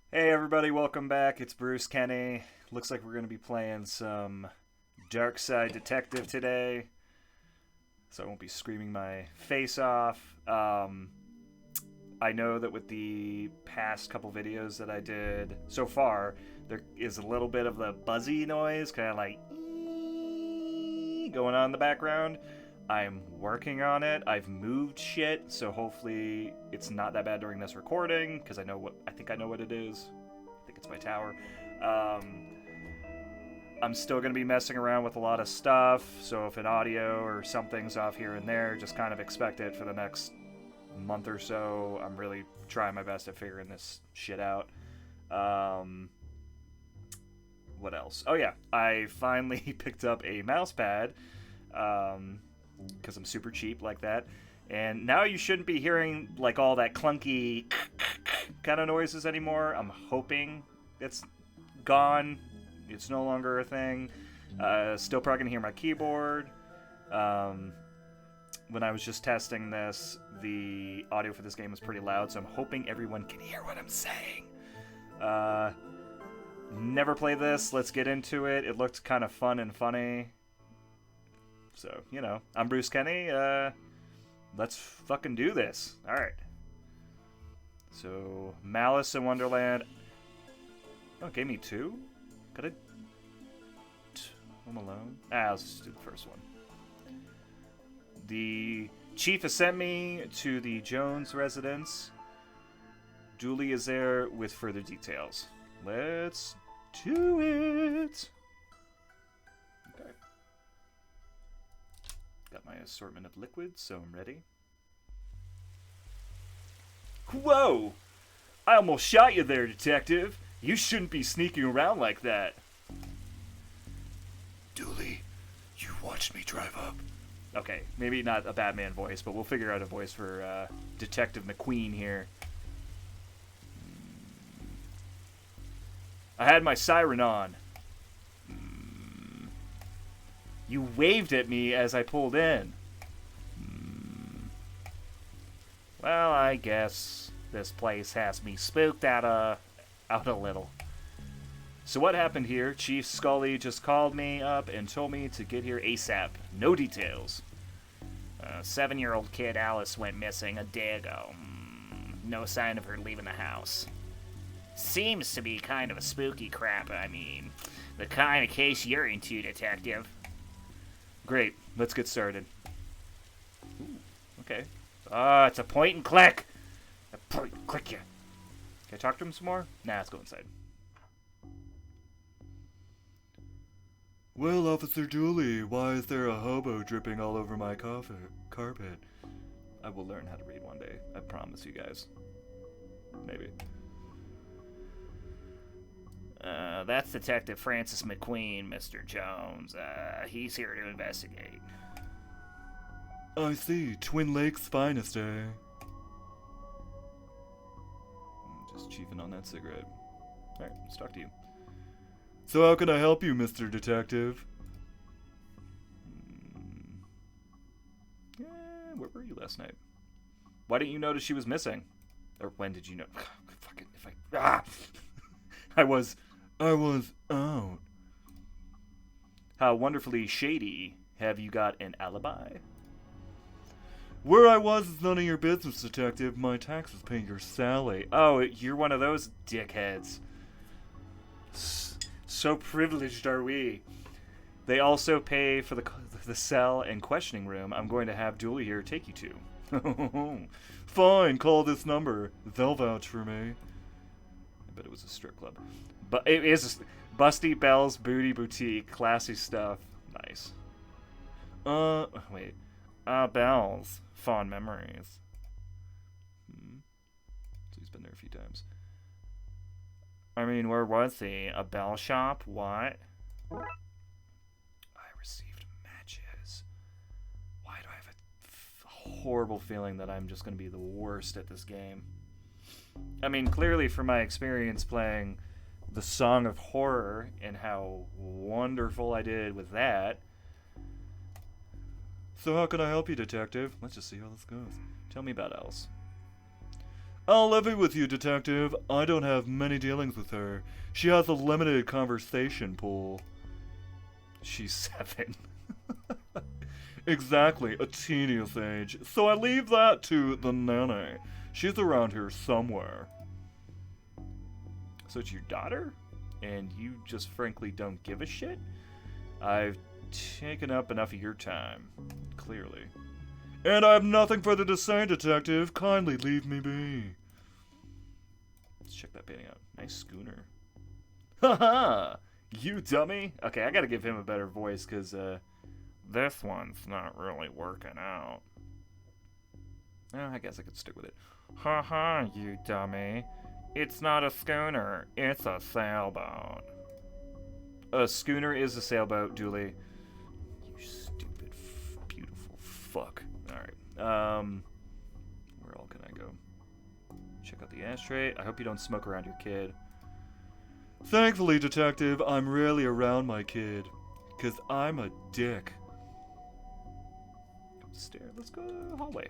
Hey everybody, welcome back. It's Bruce Kenny. Looks like we're going to be playing some Darkside Detective today, so I won't be screaming my face off. I know that with the past couple videos that I did so far, there is a little bit of the buzzy noise, kind of like going on in the background. I'm working on it. I've moved shit, so hopefully it's not that bad during this recording, because I think I know what it is. I think it's my tower. Um, I'm still going to be messing around with a lot of stuff, so if an audio or something's off here and there, just kind of expect it for the next month or so. I'm really trying my best at figuring this shit out. Um, what else? Oh yeah, I finally picked up a mouse pad because I'm super cheap like that. And now you shouldn't be hearing like all that clunky kind of noises anymore. I'm hoping it's gone. It's no longer a thing. Still probably gonna hear my keyboard. Um, when I was just testing this, the audio for this game was pretty loud, so I'm hoping everyone can hear what I'm saying. Uh, Never played this. Let's get into it. It looked kind of fun and funny. So, I'm Bruce Kenny. Let's fucking do this. Alright. So, Malice in Wonderland. Oh, it gave me two? Could I... Home Alone? Let's just do the first one. The chief has sent me to the Jones residence. Julie is there with further details. Let's do it! Okay. Got my assortment of liquids, so I'm ready. Whoa! I almost shot you there, detective. You shouldn't be sneaking around like that. Dooley, you watched me drive up. Okay, maybe not a Batman voice, but we'll figure out a voice for Detective McQueen here. I had my siren on. You waved at me as I pulled in. Well, I guess this place has me spooked out a little. So what happened here? Chief Scully just called me up and told me to get here ASAP. No details. A 7-year-old kid Alice went missing a day ago. No sign of her leaving the house. Seems to be kind of a spooky crap, I mean. The kind of case you're into, detective. Great, let's get started. Ooh, okay. It's a point and click. A point and click you. Can I talk to him some more? Nah, let's go inside. Well, Officer Dooley, why is there a hobo dripping all over my carpet? I will learn how to read one day. I promise you guys. Maybe. That's Detective Francis McQueen, Mr. Jones. He's here to investigate. I see. Twin Lakes finest, eh? Just chiefing on that cigarette. Alright, let's talk to you. So how can I help you, Mr. Detective? Where were you last night? Why didn't you notice she was missing? Or when did you know? Fucking, if I... I was out. How wonderfully shady. Have you got an alibi? Where I was is none of your business, detective. My taxes pay your salary. Oh, you're one of those dickheads. So privileged are we. They also pay for the cell and questioning room I'm going to have Dooley here take you to. Fine, call this number. They'll vouch for me. I bet it was a strip club. But it is Busty Bell's Booty Boutique. Classy stuff. Nice. Wait. Bells. Fond memories. So he's been there a few times. I mean, where was he? A bell shop? What? I received matches. Why do I have a horrible feeling that I'm just going to be the worst at this game? I mean, clearly from my experience playing the Song of Horror and how wonderful I did with that. So how can I help you, detective? Let's just see how this goes. Tell me about Alice. I'll levy with you, detective. I don't have many dealings with her. She has a limited conversation pool. She's 7. Exactly, a tedious age. So I leave that to the nanny. She's around here somewhere. So it's your daughter? And you just frankly don't give a shit? I've taken up enough of your time. Clearly. And I have nothing further to say, detective. Kindly leave me be. Let's check that painting out. Nice schooner. Haha! You dummy! Okay, I gotta give him a better voice, because, this one's not really working out. Oh, I guess I could stick with it. Haha, you dummy. It's not a schooner, it's a sailboat. A schooner is a sailboat, Dooley. You stupid, beautiful fuck. Alright, where all can I go? Check out the ashtray. I hope you don't smoke around your kid. Thankfully, detective, I'm rarely around my kid. Because I'm a dick. Upstairs. Let's go to the hallway.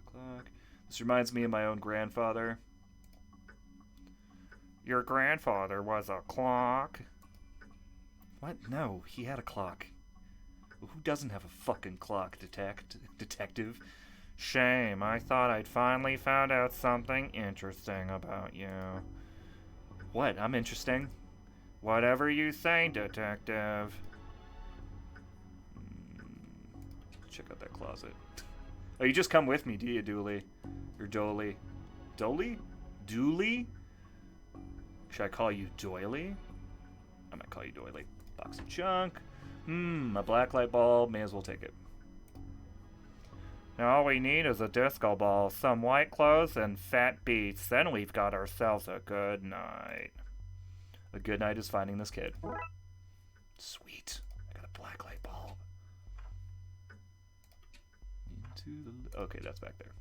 Clock. This reminds me of my own grandfather. Your grandfather was a clock? What? No, he had a clock. Who doesn't have a fucking clock, detective? Shame. I thought I'd finally found out something interesting about you. What? I'm interesting? Whatever you say, detective. Check out that closet. Oh, you just come with me, do you, Dooley? Or Doley? Doley? Dooley? Should I call you Doily? I might call you Doily. Box of junk. A black light bulb. May as well take it. Now all we need is a disco ball, some white clothes, and fat beats. Then we've got ourselves a good night. A good night is finding this kid. Sweet. I got a black light bulb. Okay, that's back there.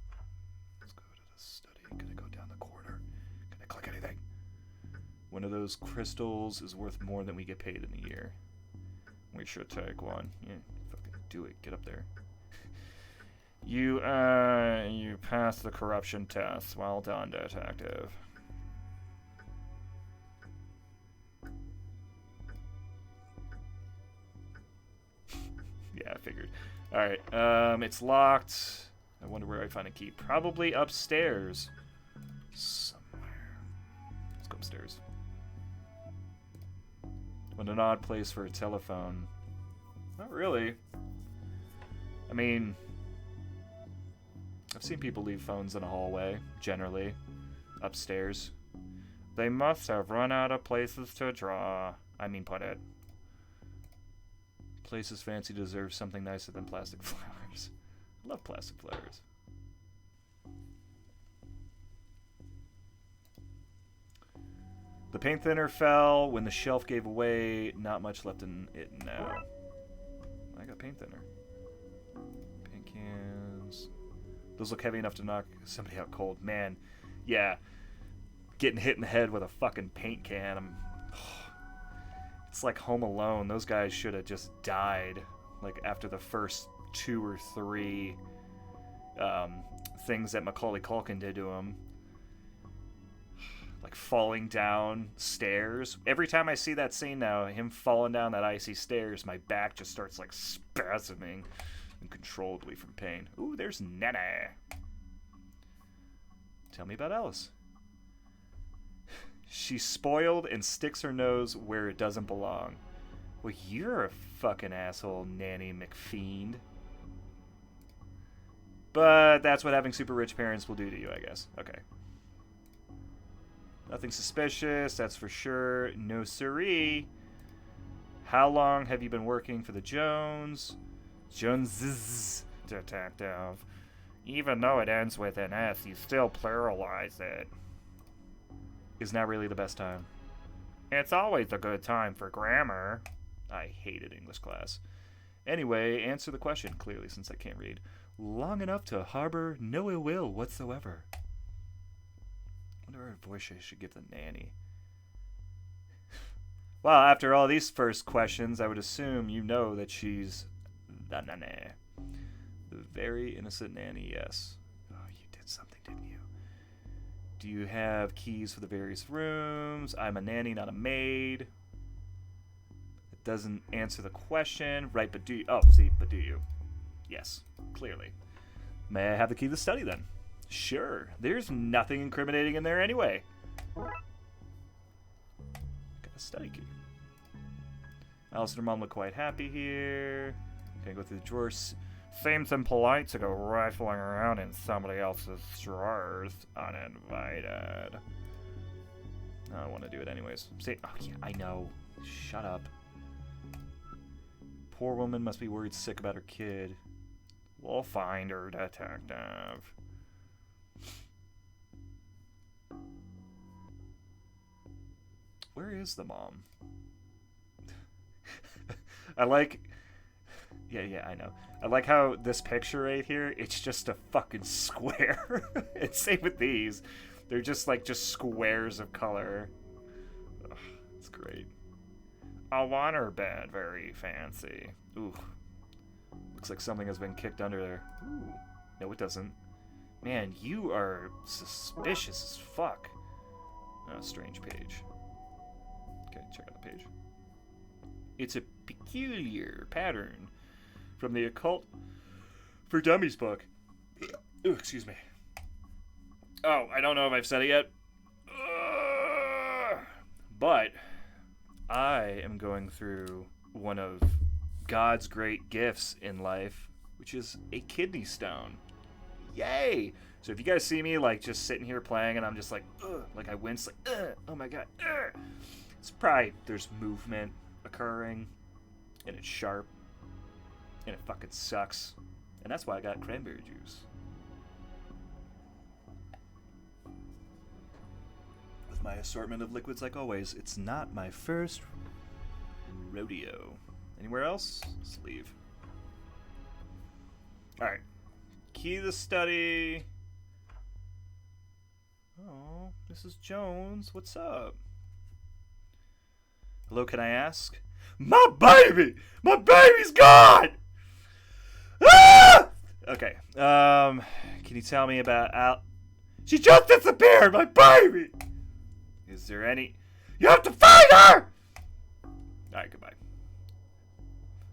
Let's go to the study. Gonna go down the corridor. Can I click anything? One of those crystals is worth more than we get paid in a year. We should take one. Yeah, fucking do it. Get up there. You passed the corruption test. Well done, detective. Yeah, I figured. Alright, it's locked. I wonder where I find a key. Probably upstairs. Somewhere. Let's go upstairs. What an odd place for a telephone. Not really. I mean, I've seen people leave phones in a hallway, generally. Upstairs. They must have run out of places to draw. Put it. Places fancy deserve something nicer than plastic flowers. I love plastic flowers. The paint thinner fell when the shelf gave away. Not much left in it now. I got paint thinner. Paint cans. Those look heavy enough to knock somebody out cold. Man, yeah. Getting hit in the head with a fucking paint can. It's like Home Alone. Those guys should have just died. Like after the first 2 or 3 things that Macaulay Culkin did to them. Like falling down stairs. Every time I see that scene now, him falling down that icy stairs, my back just starts like spasming uncontrollably from pain. Ooh, there's Nene. Tell me about Alice. She's spoiled and sticks her nose where it doesn't belong. Well, you're a fucking asshole, Nanny McFiend. But that's what having super rich parents will do to you, I guess. Okay. Nothing suspicious, that's for sure. No siree. How long have you been working for the Jones? Joneses, detective. Even though it ends with an S, you still pluralize it. Is not really the best time. It's always a good time for grammar. I hated English class. Anyway, answer the question clearly since I can't read. Long enough to harbor no ill will whatsoever. I wonder what voice I should give the nanny. Well, after all these first questions, I would assume you know that she's the nanny. The Very innocent nanny, yes. Oh, you did something, didn't you? Do you have keys for the various rooms? I'm a nanny, not a maid. It doesn't answer the question. Right, but do you? Oh, see, but do you? Yes, clearly. May I have the key to the study, then? Sure. There's nothing incriminating in there anyway. Got a study key. Alice and her mom look quite happy here. Can I go through the drawers? Seems impolite to go rifling around in somebody else's drawers uninvited. I don't want to do it anyways. Say, oh yeah, I know. Shut up. Poor woman must be worried sick about her kid. We'll find her, detective. Where is the mom? I like... Yeah, I know. I like how this picture right here, it's just a fucking square. And same with these. They're just like squares of color. Ugh, it's great. A water bed, very fancy. Ooh. Looks like something has been kicked under there. Ooh. No, it doesn't. Man, you are suspicious as fuck. Oh, strange page. Okay, check out the page. It's a peculiar pattern from the Occult for Dummies book. Ooh, excuse me. Oh, I don't know if I've said it yet. But I am going through one of God's great gifts in life, which is a kidney stone. Yay! So if you guys see me like just sitting here playing and I'm just like, ugh, like I wince, like, ugh, oh my god, ugh. It's probably there's movement occurring, and it's sharp, and it fucking sucks, and that's why I got cranberry juice. With my assortment of liquids, like always, it's not my first rodeo. Anywhere else? Let's leave. All right, key to the study. Oh, Mrs. Jones, what's up? Hello, can I ask? My baby! My baby's gone! Ah! Okay, can you tell me about Al... She just disappeared, my baby! Is there any... You have to find her! Alright, goodbye.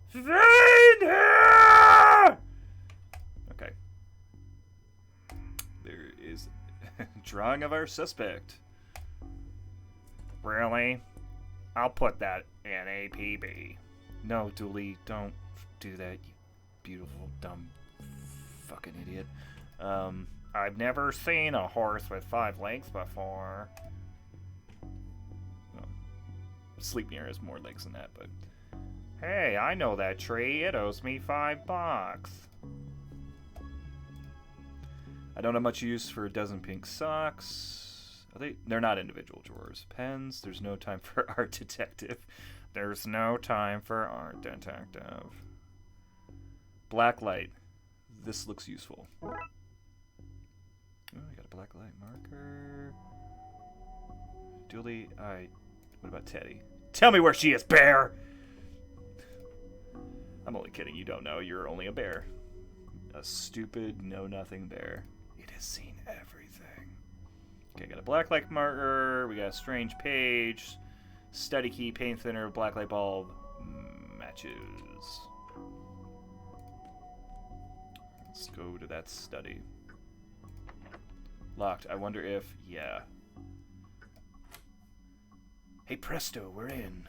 Find her! Okay. There is a drawing of our suspect. Really? I'll put that in APB. No, Dooley, don't do that, you beautiful, dumb, fucking idiot. I've never seen a horse with 5 legs before. Well, Sleipnir has more legs than that, but... Hey, I know that tree. It owes me $5. I don't have much use for a dozen pink socks. They're not individual drawers. Pens. There's no time for art detective. There's no time for art detective. Black light. This looks useful. Oh, I got a black light marker. Dooley, what about Teddy? Tell me where she is, bear! I'm only kidding. You don't know. You're only a bear. A stupid, know-nothing bear. It has seen everything. Okay, got a blacklight marker. We got a strange page. Study key, paint thinner, blacklight bulb. Matches. Let's go to that study. Locked. I wonder if... Yeah. Hey, presto, we're in.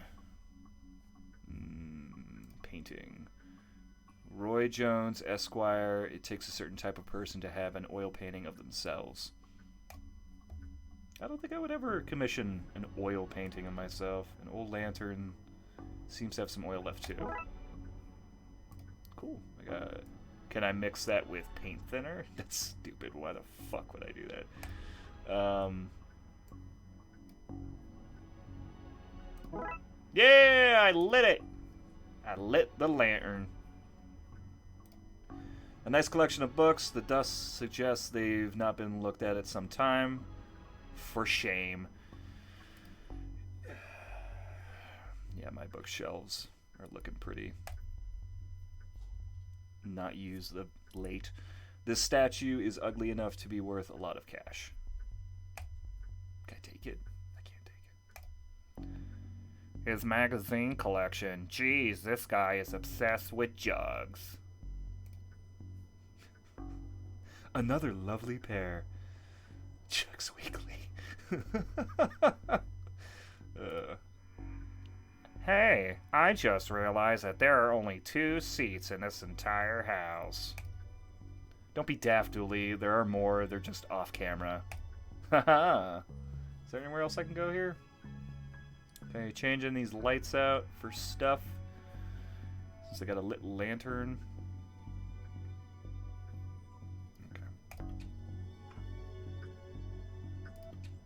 Painting. Roy Jones, Esquire. It takes a certain type of person to have an oil painting of themselves. I don't think I would ever commission an oil painting of myself. An old lantern seems to have some oil left too. Cool. I got it. Can I mix that with paint thinner? That's stupid. Why the fuck would I do that? Yeah, I lit it. I lit the lantern. A nice collection of books. The dust suggests they've not been looked at some time. For shame. Yeah, my bookshelves are looking pretty. not used of late. This statue is ugly enough to be worth a lot of cash. Can I take it? I can't take it. His magazine collection. Jeez, this guy is obsessed with jugs. Another lovely pair. Jugs Weekly. Hey, I just realized that there are only 2 seats in this entire house. Don't be daft, Dooley. There are more. They're just off camera. Haha. Is there anywhere else I can go here? Okay, changing these lights out for stuff. Since I got a lit lantern. Okay.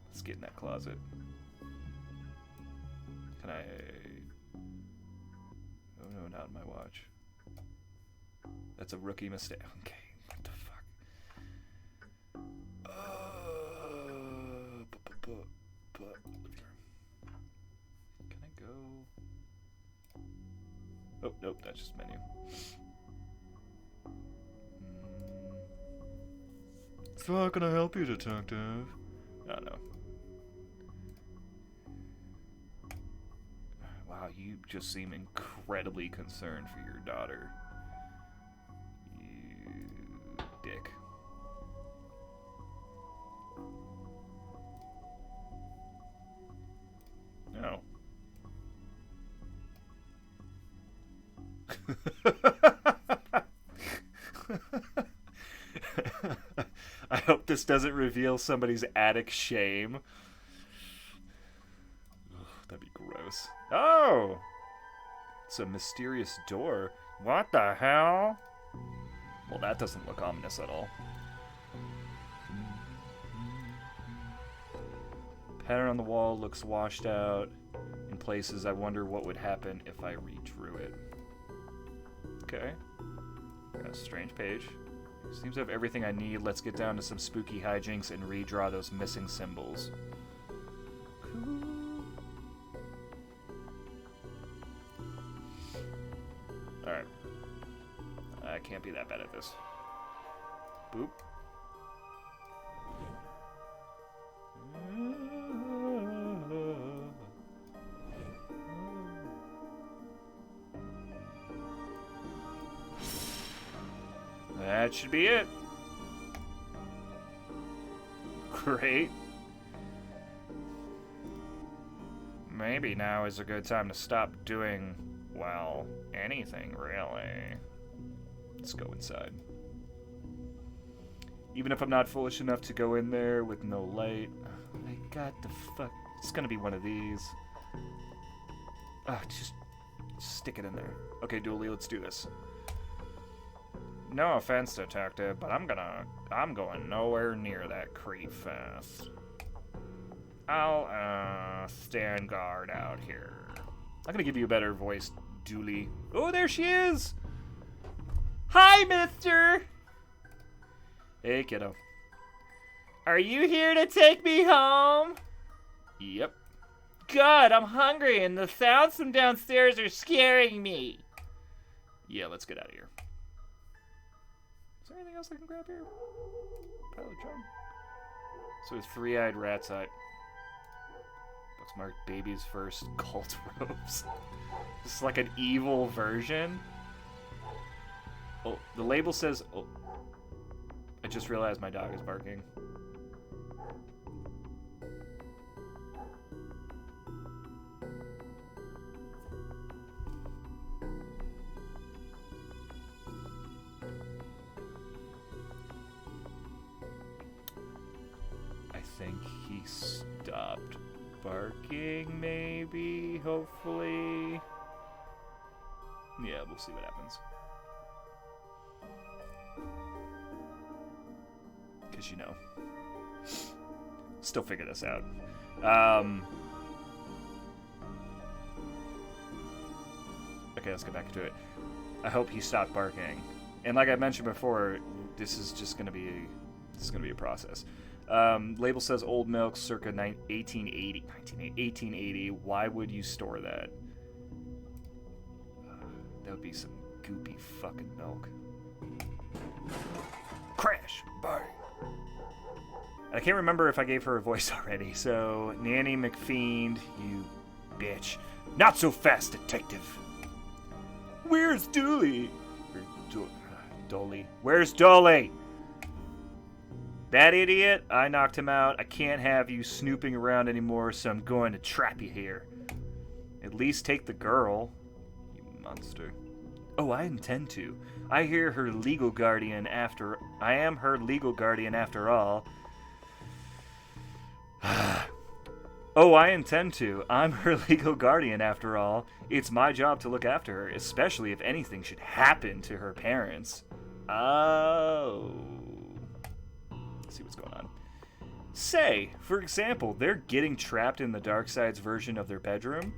Let's get in that closet. Can I... Oh no, not on my watch. That's a rookie mistake. Okay, what the fuck? Can I go? Oh, nope, that's just menu. So how can I help you, detective? Oh no. Wow, you just seem incredibly concerned for your daughter. You dick. No. I hope this doesn't reveal somebody's attic shame. Ugh, that'd be gross. Oh! It's a mysterious door. What the hell? Well, that doesn't look ominous at all. Pattern on the wall looks washed out. In places, I wonder what would happen if I redrew it. Okay. Got a strange page. Seems to have everything I need. Let's get down to some spooky hijinks and redraw those missing symbols. Cool. Alright. I can't be that bad at this. Boop. That should be it. Great. Maybe now is a good time to stop doing, well, anything really. Let's go inside. Even if I'm not foolish enough to go in there with no light. I got the fuck. It's gonna be one of these. Just stick it in there. Okay, Dooley, let's do this. No offense, detective, but I'm going nowhere near that creep fest. I'll, stand guard out here. I'm gonna give you a better voice, Dooley. Oh, there she is! Hi, mister! Hey, kiddo. Are you here to take me home? Yep. Good, I'm hungry and the sounds from downstairs are scaring me. Yeah, let's get out of here. Is there anything else I can grab here? Probably John. So it's three-eyed rat's eye. Books marked baby's first cult robes. This is like an evil version. Oh, the label says... Oh, I just realized my dog is barking. I think he stopped barking, maybe, hopefully. Yeah, we'll see what happens. Because, you know, still figure this out. Okay, let's get back to it. I hope he stopped barking. And like I mentioned before, this is just going to be a process. Label says old milk circa 1880. Why would you store that? That would be some goopy fucking milk. cash. Bye. I can't remember if I gave her a voice already, so Nanny McFiend, you bitch. Not so fast, detective. Where's Dooley? Dolly. Where's Dolly? That idiot? I knocked him out. I can't have you snooping around anymore, so I'm going to trap you here. At least take the girl, you monster. Oh, I intend to. I am her legal guardian after all. Oh, I intend to. I'm her legal guardian after all. It's my job to look after her, especially if anything should happen to her parents. Oh. Let's see what's going on. Say, for example, they're getting trapped in the Darkside's version of their bedroom.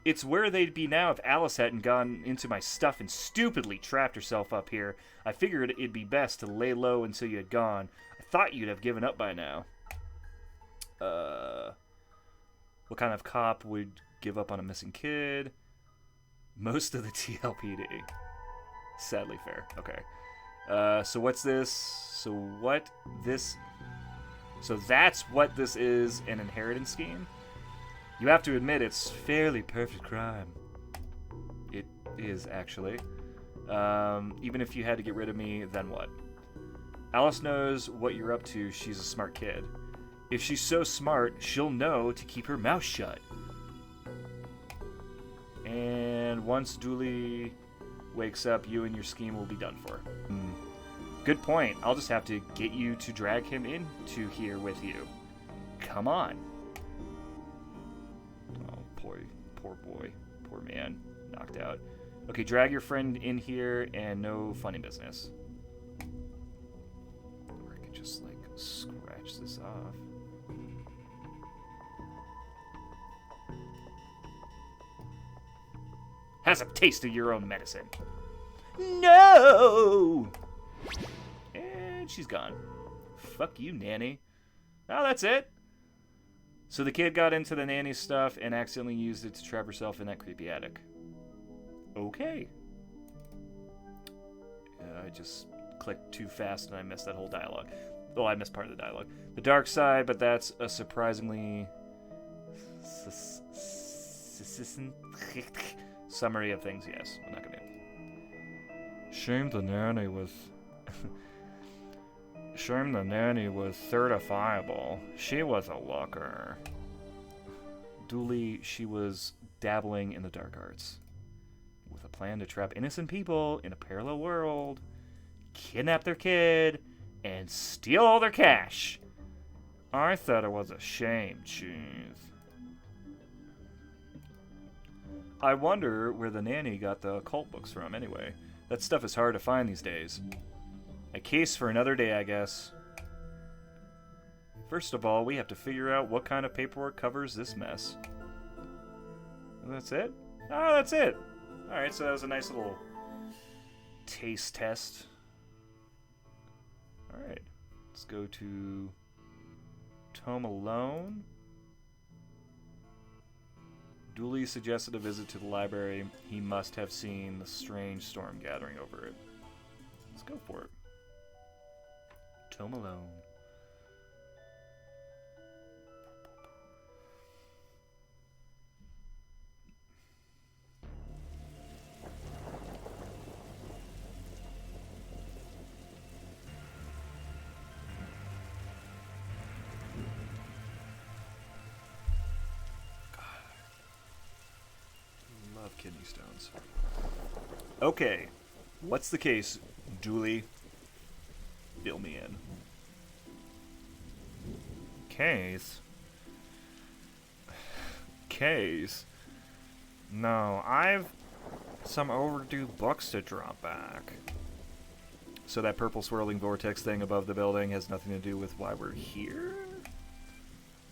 It's where they'd be now if Alice hadn't gone into my stuff and stupidly trapped herself up here. I figured it'd be best to lay low until you had gone. I thought you'd have given up by now. What kind of cop would give up on a missing kid? Most of the TLPD. Sadly fair. Okay. So what's this? So that's what this is, an inheritance scheme? You have to admit it's fairly perfect crime. It is, actually. Even if you had to get rid of me, then what? Alice knows what you're up to. She's a smart kid. If she's so smart, she'll know to keep her mouth shut. And once Dooley wakes up, you and your scheme will be done for. Good point. I'll just have to get you to drag him into here with you. Come on. Oh, poor boy. Poor man. Knocked out. Okay, drag your friend in here and no funny business. Or I could just, like, scratch this off. Has a taste of your own medicine. No! And she's gone. Fuck you, Nanny. Oh, that's it. So the kid got into the nanny's stuff and accidentally used it to trap herself in that creepy attic. Okay. I just clicked too fast and I missed that whole dialogue. Oh, I missed part of the dialogue. The dark side, but that's a surprisingly summary of things, yes. I'm not gonna. Shame the nanny was certifiable. She was a looker. Dooley, she was dabbling in the dark arts. With a plan to trap innocent people in a parallel world, kidnap their kid, and steal all their cash. I thought it was a shame, cheese. I wonder where the nanny got the occult books from, anyway. That stuff is hard to find these days. A case for another day, I guess. First of all, we have to figure out what kind of paperwork covers this mess. And that's it? Oh, that's it! Alright, so that was a nice little taste test. Alright, let's go to Tome Alone. Dooley suggested a visit to the library. He must have seen the strange storm gathering over it. Let's go for it. Tome Alone. Kidney stones. Okay, what's the case, Dooley? Fill me in. Case? Case? No, I've some overdue books to drop back. So that purple swirling vortex thing above the building has nothing to do with why we're here?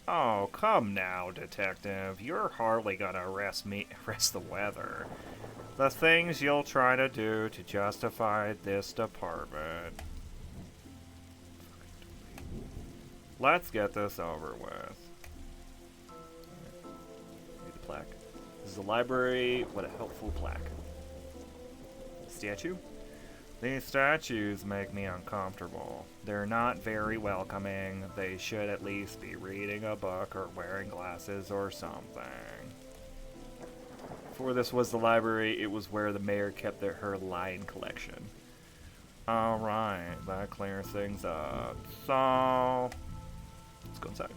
Oh, come now, detective. You're hardly gonna arrest the weather. The things you'll try to do to justify this department. Let's get this over with. Read the plaque. This is the library. What a helpful plaque. Statue. These statues make me uncomfortable. They're not very welcoming. They should at least be reading a book or wearing glasses or something. Before this was the library, it was where the mayor kept her line collection. Alright, that clears things up. So, let's go inside.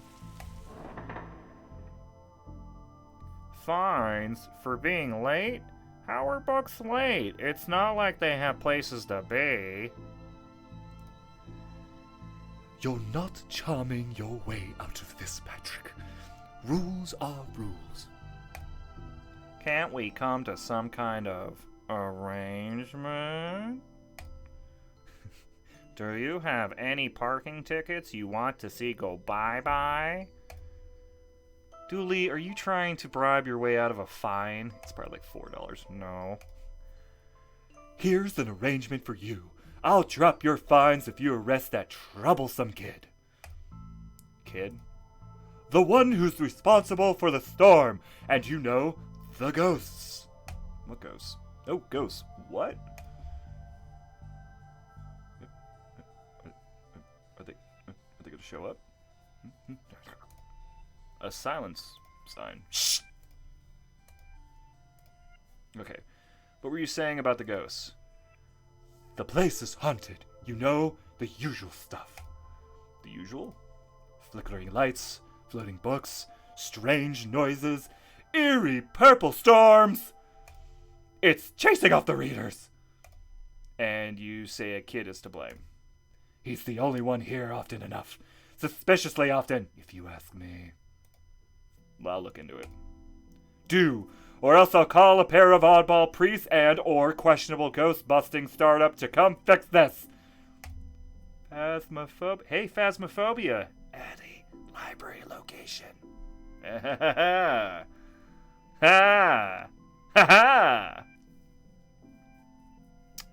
Fines for being late? How are books late? It's not like they have places to be. You're not charming your way out of this, Patrick. Rules are rules. Can't we come to some kind of arrangement? Do you have any parking tickets you want to see go bye-bye? Dooley, are you trying to bribe your way out of a fine? It's probably like $4. No. Here's an arrangement for you. I'll drop your fines if you arrest that troublesome kid. Kid? The one who's responsible for the storm, and you know, the ghosts. What ghosts? Oh, ghosts. What? Are they going to show up? A silence sign. Shh! Okay. What were you saying about the ghosts? The place is haunted. You know, the usual stuff. The usual? Flickering lights, floating books, strange noises, eerie purple storms. It's chasing off the readers. And you say a kid is to blame. He's the only one here often enough. Suspiciously often, if you ask me. Well, I'll look into it. Do, or else I'll call a pair of oddball priests and or questionable ghost-busting startup to come fix this. Hey, Phasmophobia. At a library location. Ha ha ha!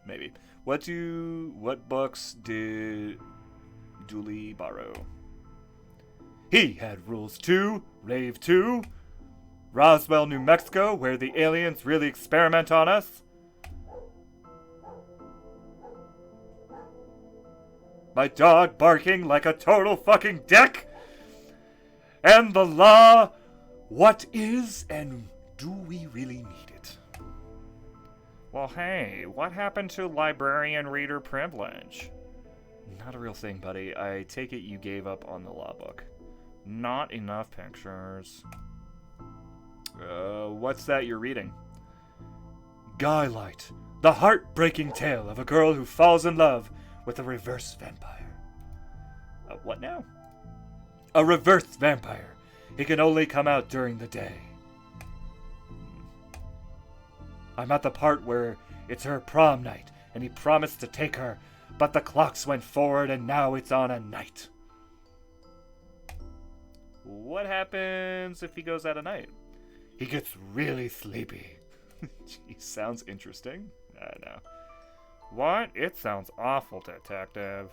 Maybe. What books did Dooley borrow? He had Rules 2, Rave 2, Roswell, New Mexico, where the aliens really experiment on us. My dog barking like a total fucking dick. And the law, what is and do we really need it? Well, hey, what happened to librarian reader privilege? Not a real thing, buddy. I take it you gave up on the law book. Not enough pictures. What's that you're reading? Guylight, the heartbreaking tale of a girl who falls in love with a reverse vampire. What now? A reverse vampire. He can only come out during the day. I'm at the part where it's her prom night, and he promised to take her, but the clocks went forward and now it's on a night. What happens if he goes out at night? He gets really sleepy. Gee, sounds interesting. I know. What? It sounds awful, detective.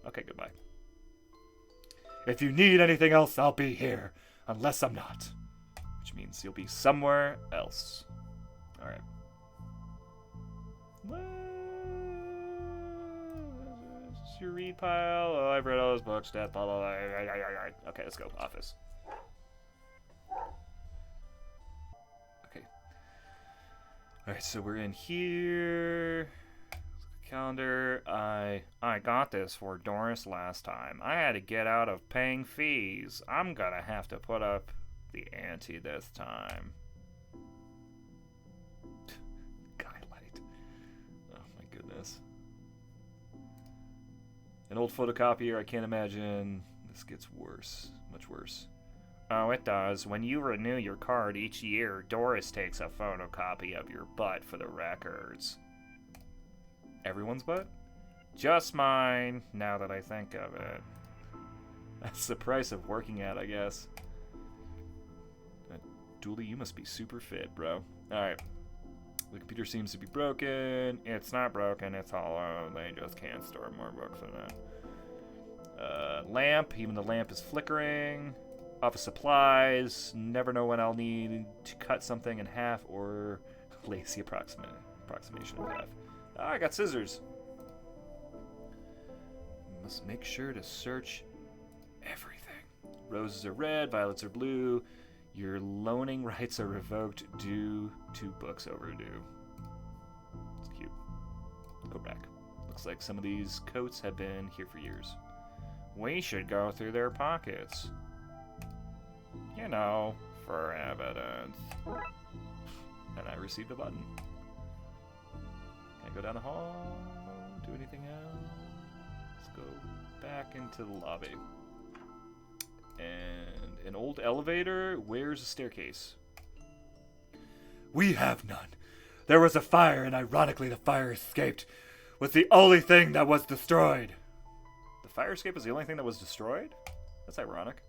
Okay, goodbye. If you need anything else, I'll be here. Unless I'm not. Which means you'll be somewhere else. Alright. Your read pile. Oh, I've read all those books. Death, blah, blah, blah. Okay, let's go. Office. Okay. Alright, so we're in here. Calendar. I got this for Doris last time. I had to get out of paying fees. I'm gonna have to put up the ante this time. Skylight. Oh my goodness. An old photocopier, I can't imagine this gets worse. Much worse. Oh, it does. When you renew your card each year, Doris takes a photocopy of your butt for the records. Everyone's butt? Just mine, now that I think of it. That's the price of working out, I guess. Dooley, you must be super fit, bro. Alright. The computer seems to be broken. It's not broken, it's hollow. They just can't store more books in it. Lamp. Even the lamp is flickering. Office supplies. Never know when I'll need to cut something in half or Lazy approximation of half. Ah, I got scissors. Must make sure to search everything. Roses are red, violets are blue. Your loaning rights are revoked due to books overdue. It's cute. Go back. Looks like some of these coats have been here for years. We should go through their pockets. You know, for evidence. And I received a button. Can I go down the hall? Do anything else? Let's go back into the lobby. And an old elevator. Where's a staircase? We have none. There was a fire, and ironically the fire escaped. Was the only thing that was destroyed. The fire escape was the only thing that was destroyed? That's ironic.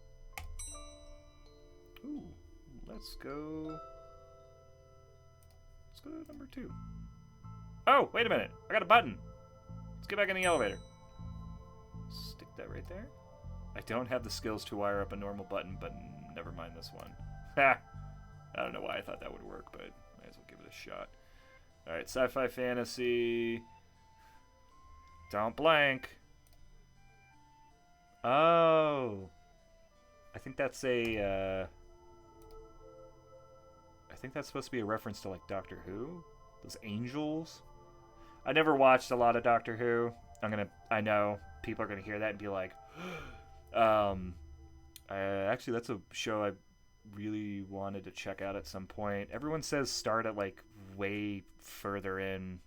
Ooh, let's go to number 2. Oh, wait a minute. I got a button. Let's get back in the elevator. Stick that right there. I don't have the skills to wire up a normal button, but never mind this one. Ha! I don't know why I thought that would work, but might as well give it a shot. Alright, sci-fi fantasy. Don't blank. Oh. I think that's supposed to be a reference to, like, Doctor Who? Those angels? I never watched a lot of Doctor Who. I know people are gonna hear that and be like, actually, that's a show I really wanted to check out at some point. Everyone says start at, like, way further in,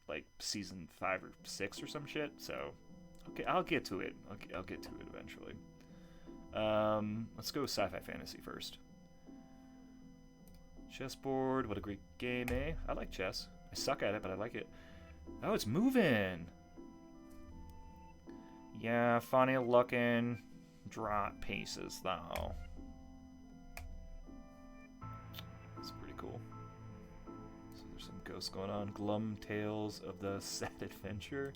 like, season 5 or 6 or some shit, so okay, I'll get to it. I'll get to it eventually. Let's go sci-fi fantasy first. Chessboard, what a great game, eh? I like chess. I suck at it, but I like it. Oh, it's moving! Yeah, funny looking drop pieces, though. That's pretty cool. So there's some ghosts going on. Glum tales of the sad adventure.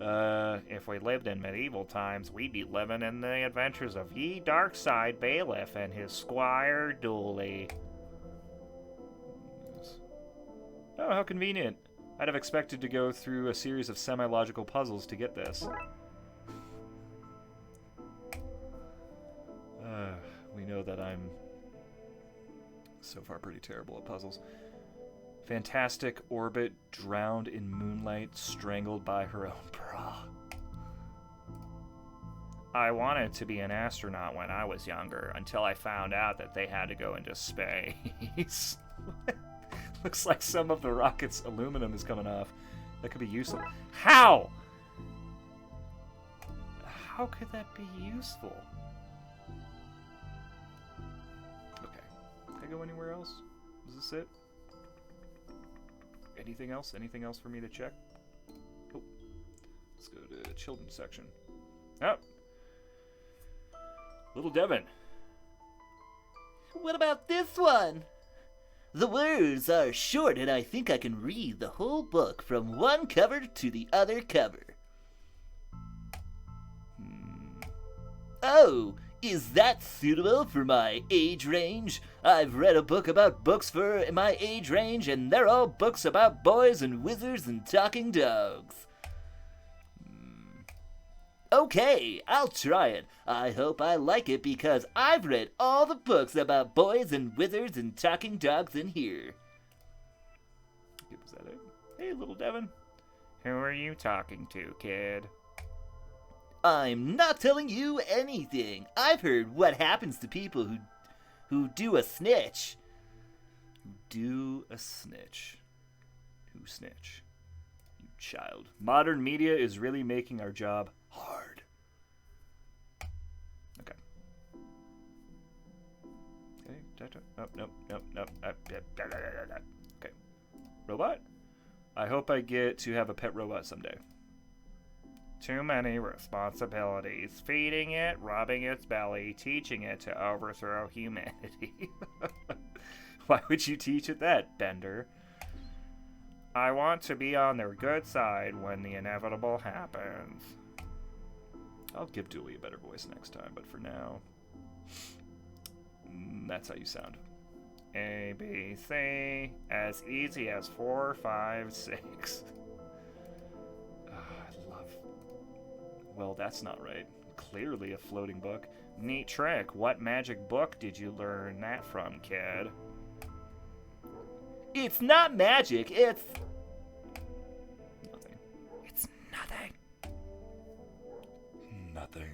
If we lived in medieval times, we'd be living in the adventures of ye Darkside Bailiff and his squire Dooley. Oh, how convenient. I'd have expected to go through a series of semi-logical puzzles to get this. We know that I'm so far pretty terrible at puzzles. Fantastic orbit, drowned in moonlight, strangled by her own bra. I wanted to be an astronaut when I was younger, until I found out that they had to go into space. Looks like some of the rocket's aluminum is coming off. That could be useful. How? How could that be useful? Okay. Can I go anywhere else? Is this it? Anything else? Anything else for me to check? Oh. Let's go to the children's section. Oh. Little Devin. What about this one? The words are short and I think I can read the whole book from one cover to the other cover. Oh, is that suitable for my age range? I've read a book about books for my age range, and they're all books about boys and wizards and talking dogs. Okay, I'll try it. I hope I like it because I've read all the books about boys and wizards and talking dogs in here. Was that it? Hey, little Devin. Who are you talking to, kid? I'm not telling you anything. I've heard what happens to people who do a snitch. Do a snitch. Who snitch? You child. Modern media is really making our job hard. Okay. Okay. Nope. Okay. Robot? I hope I get to have a pet robot someday. Too many responsibilities. Feeding it, rubbing its belly, teaching it to overthrow humanity. Why would you teach it that, Bender? I want to be on their good side when the inevitable happens. I'll give Dooley a better voice next time, but for now, that's how you sound. A, B, C, as easy as 4, 5, 6. I love... Well, that's not right. Clearly a floating book. Neat trick. What magic book did you learn that from, kid? It's not magic, it's... Nothing. It's nothing. Nothing.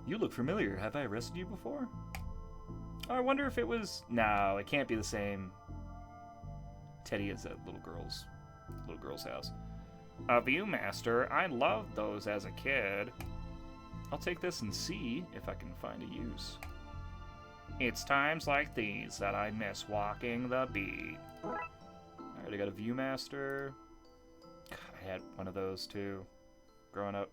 You look familiar. Have I arrested you before? Oh, I wonder if it was... No, it can't be the same. Teddy is at little girl's house. A Viewmaster. I loved those as a kid. I'll take this and see if I can find a use. It's times like these that I miss walking the beat. Alright, I got a Viewmaster. God, I had one of those too, growing up.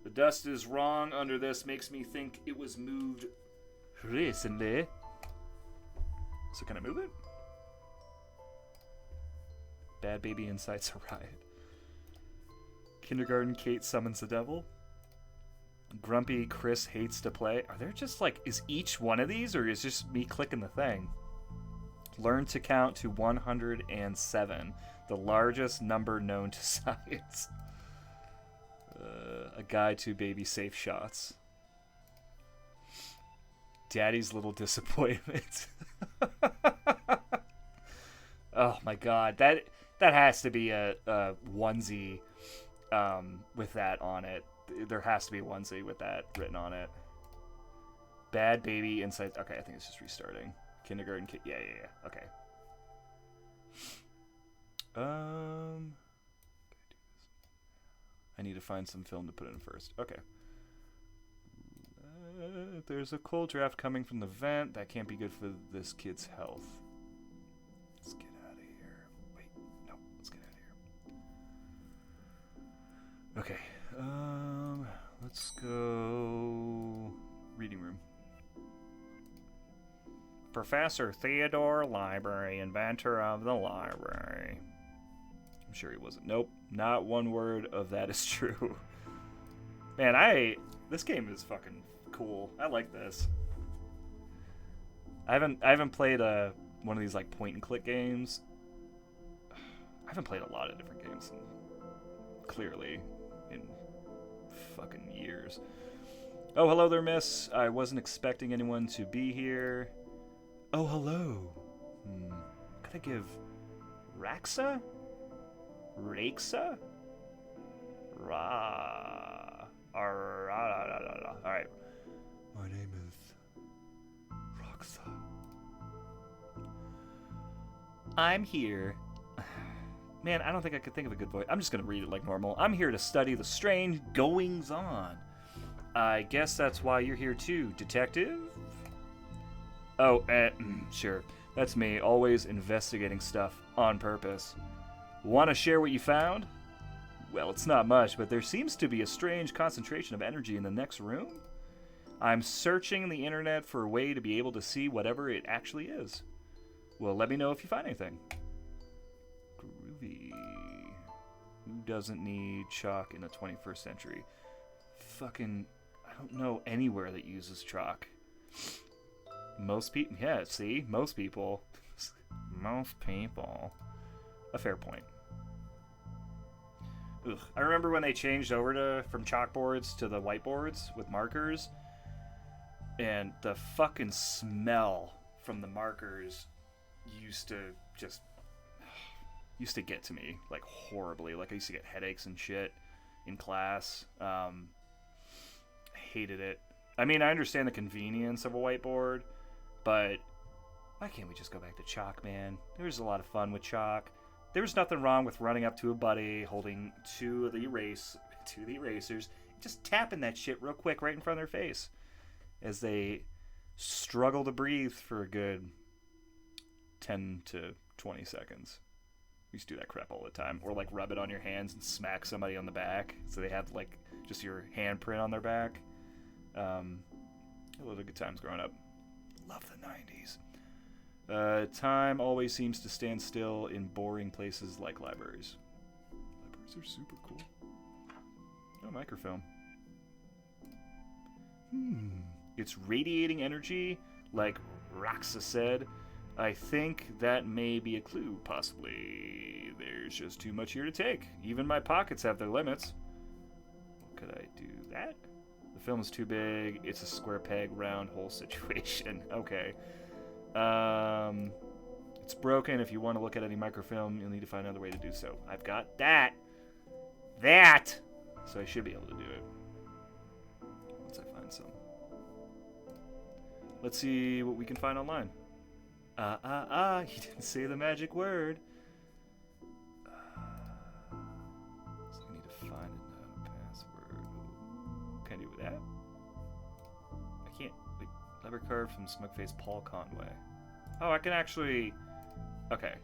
The dust is wrong under this makes me think it was moved recently. So can I move it? Bad baby incites a riot. Kindergarten Kate summons the devil. Grumpy Chris hates to play. Are there just like, is each one of these or is just me clicking the thing? Learn to count to 107, the largest number known to science. A guide to baby safe shots. Daddy's little disappointment. Oh my god, that has to be a onesie with that on it. There has to be a onesie with that written on it. Bad baby inside. Okay, I think it's just restarting. Kindergarten kid. Yeah. Okay. I need to find some film to put in first. Okay. There's a cold draft coming from the vent. That can't be good for this kid's health. Let's get out of here. Wait, no. Let's get out of here. Okay. Let's go... Reading room. Professor Theodore Library, inventor of the library. I'm sure he wasn't. Nope. Not one word of that is true. Man, this game is fucking cool. I like this. I haven't played one of these like point and click games. I haven't played a lot of different games clearly in fucking years. Oh, hello there, miss. I wasn't expecting anyone to be here. Oh, hello. Could I give Raxa? Raxa? Alright. My name is Roxa. I'm here. Man, I don't think I could think of a good voice. I'm just going to read it like normal. I'm here to study the strange goings on. I guess that's why you're here too, detective? Oh, sure. That's me, always investigating stuff on purpose. Want to share what you found? Well, it's not much, but there seems to be a strange concentration of energy in the next room. I'm searching the internet for a way to be able to see whatever it actually is. Well, let me know if you find anything. Groovy. Who doesn't need chalk in the 21st century? Fucking, I don't know anywhere that uses chalk. Most people, yeah, see? Most people. Most people. A fair point. Ugh. I remember when they changed over from chalkboards to the whiteboards with markers, and the fucking smell from the markers used to get to me, like, horribly. Like, I used to get headaches and shit in class. I hated it. I mean, I understand the convenience of a whiteboard, but why can't we just go back to chalk, man? There's a lot of fun with chalk. There's nothing wrong with running up to a buddy, holding two of the erasers, just tapping that shit real quick right in front of their face as they struggle to breathe for a good 10 to 20 seconds. We used to do that crap all the time. Or like rub it on your hands and smack somebody on the back so they have like just your handprint on their back. A lot of good times growing up. Love the 90s. Time always seems to stand still in boring places like libraries. Libraries are super cool. Oh, microfilm. It's radiating energy, like Roxa said. I think that may be a clue, possibly. There's just too much here to take. Even my pockets have their limits. Could I do that? The film's too big. It's a square peg, round hole situation. Okay. It's broken. If you want to look at any microfilm, you'll need to find another way to do so. I've got that. That! So I should be able to do it. Once I find some. Let's see what we can find online. He didn't say the magic word. So I need to find a password. Can I do that? I can't. Wait, lever card from Smugface Paul Conway. Oh, I can actually. Okay.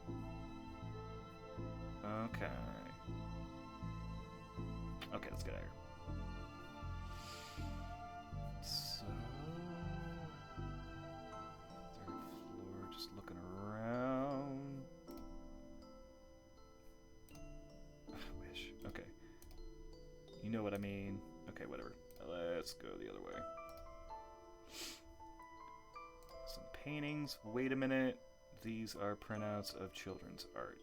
Okay. Okay, let's get out of here. So, third floor, just looking around. I wish. Okay. You know what I mean. Okay, whatever. Let's go the other way. Some paintings. Wait a minute. These are printouts of children's art.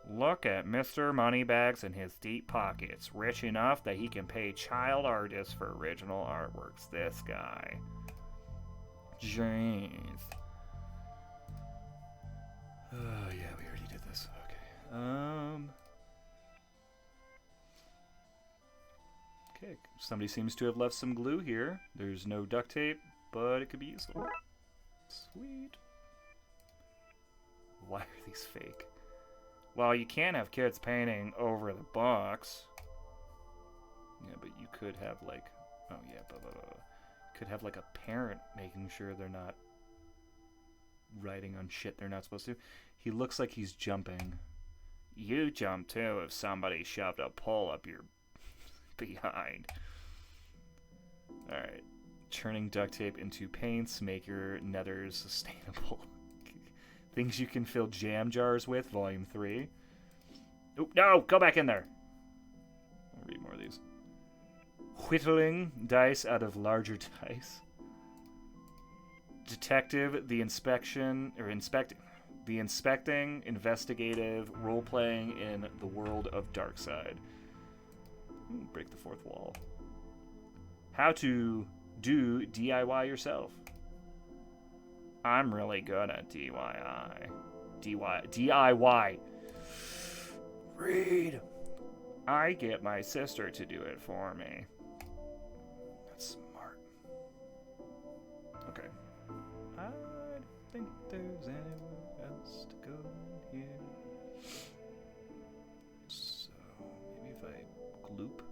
Look at Mr. Moneybags in his deep pockets. Rich enough that he can pay child artists for original artworks. This guy. Jeez. Oh, yeah, we already did this. Okay. Okay, somebody seems to have left some glue here. There's no duct tape, but it could be useful. Sweet. Why are these fake? Well, you can't have kids painting over the box. Yeah, but you could have like, oh yeah, could have like a parent making sure they're not writing on shit they're not supposed to. He looks like he's jumping. You jump too if somebody shoved a pole up your behind. Alright. Churning duct tape into paints, make your nethers sustainable. Things you can fill jam jars with, Volume 3. Oop, no! Go back in there! I'll read more of these. Whittling dice out of larger dice. Detective, the inspecting, investigative, role-playing in the world of Darkside. Ooh, break the fourth wall. How to do DIY yourself. I'm really good at DIY. Read. I get my sister to do it for me. That's smart. Okay. I don't think there's anywhere else to go here. So, maybe if I gloop.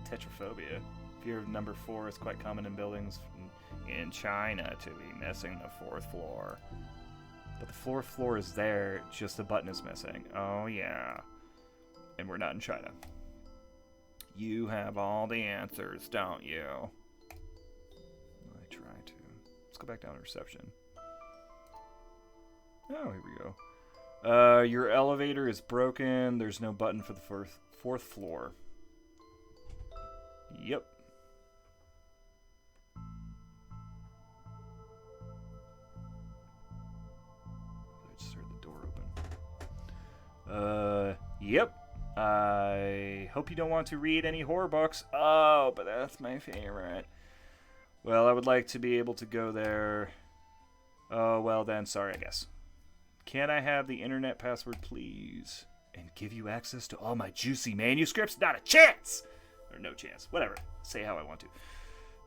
Tetraphobia. Fear of number 4 is quite common in buildings in China to be missing the 4th floor. But the 4th floor is there, just the button is missing. Oh yeah. And we're not in China. You have all the answers, don't you? I try to. Let's go back down to reception. Oh, here we go. Your elevator is broken. There's no button for the 4th floor. Yep. I just heard the door open. Yep. I hope you don't want to read any horror books. Oh, but that's my favorite. Well, I would like to be able to go there. Oh, well then, sorry, I guess. Can I have the internet password, please? And give you access to all my juicy manuscripts? Not a chance! Or no chance. Whatever. Say how I want to.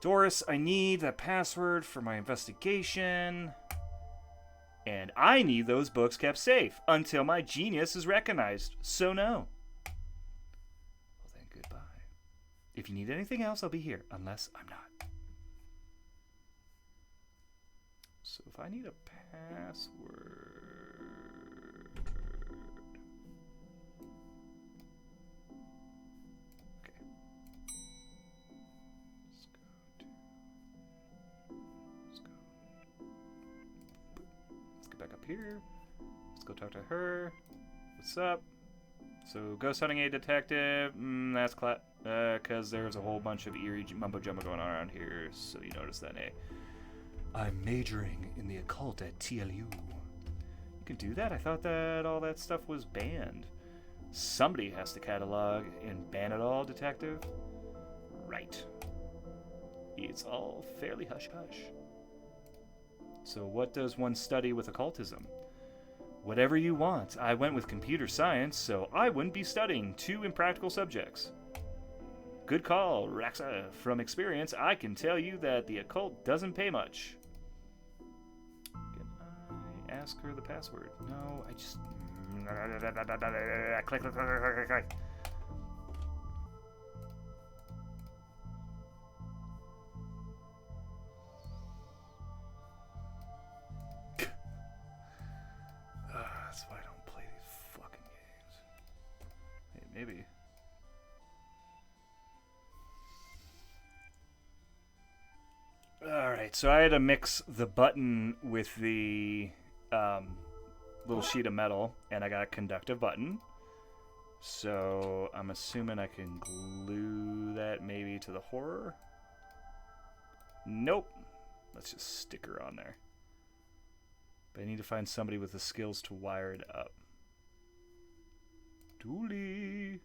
Doris, I need that password for my investigation. And I need those books kept safe until my genius is recognized. So no. Well then, goodbye. If you need anything else, I'll be here. Unless I'm not. So if I need a password... up here. Let's go talk to her. What's up? So, ghost hunting a detective. That's because there's a whole bunch of eerie mumbo jumbo going on around here. So you notice that, eh? I'm majoring in the occult at TLU. You can do that? I thought that all that stuff was banned. Somebody has to catalog and ban it all, detective. Right. It's all fairly hush-hush. So what does one study with occultism? Whatever you want. I went with computer science, so I wouldn't be studying 2 impractical subjects. Good call, Raxa. From experience, I can tell you that the occult doesn't pay much. Can I ask her the password? No, I just... Click, click, click, click, click. That's why I don't play these fucking games. Hey, maybe. Alright, so I had to mix the button with the little sheet of metal, and I got a conductive button. So I'm assuming I can glue that maybe to the horror. Nope. Let's just stick her on there. But I need to find somebody with the skills to wire it up. Dooley.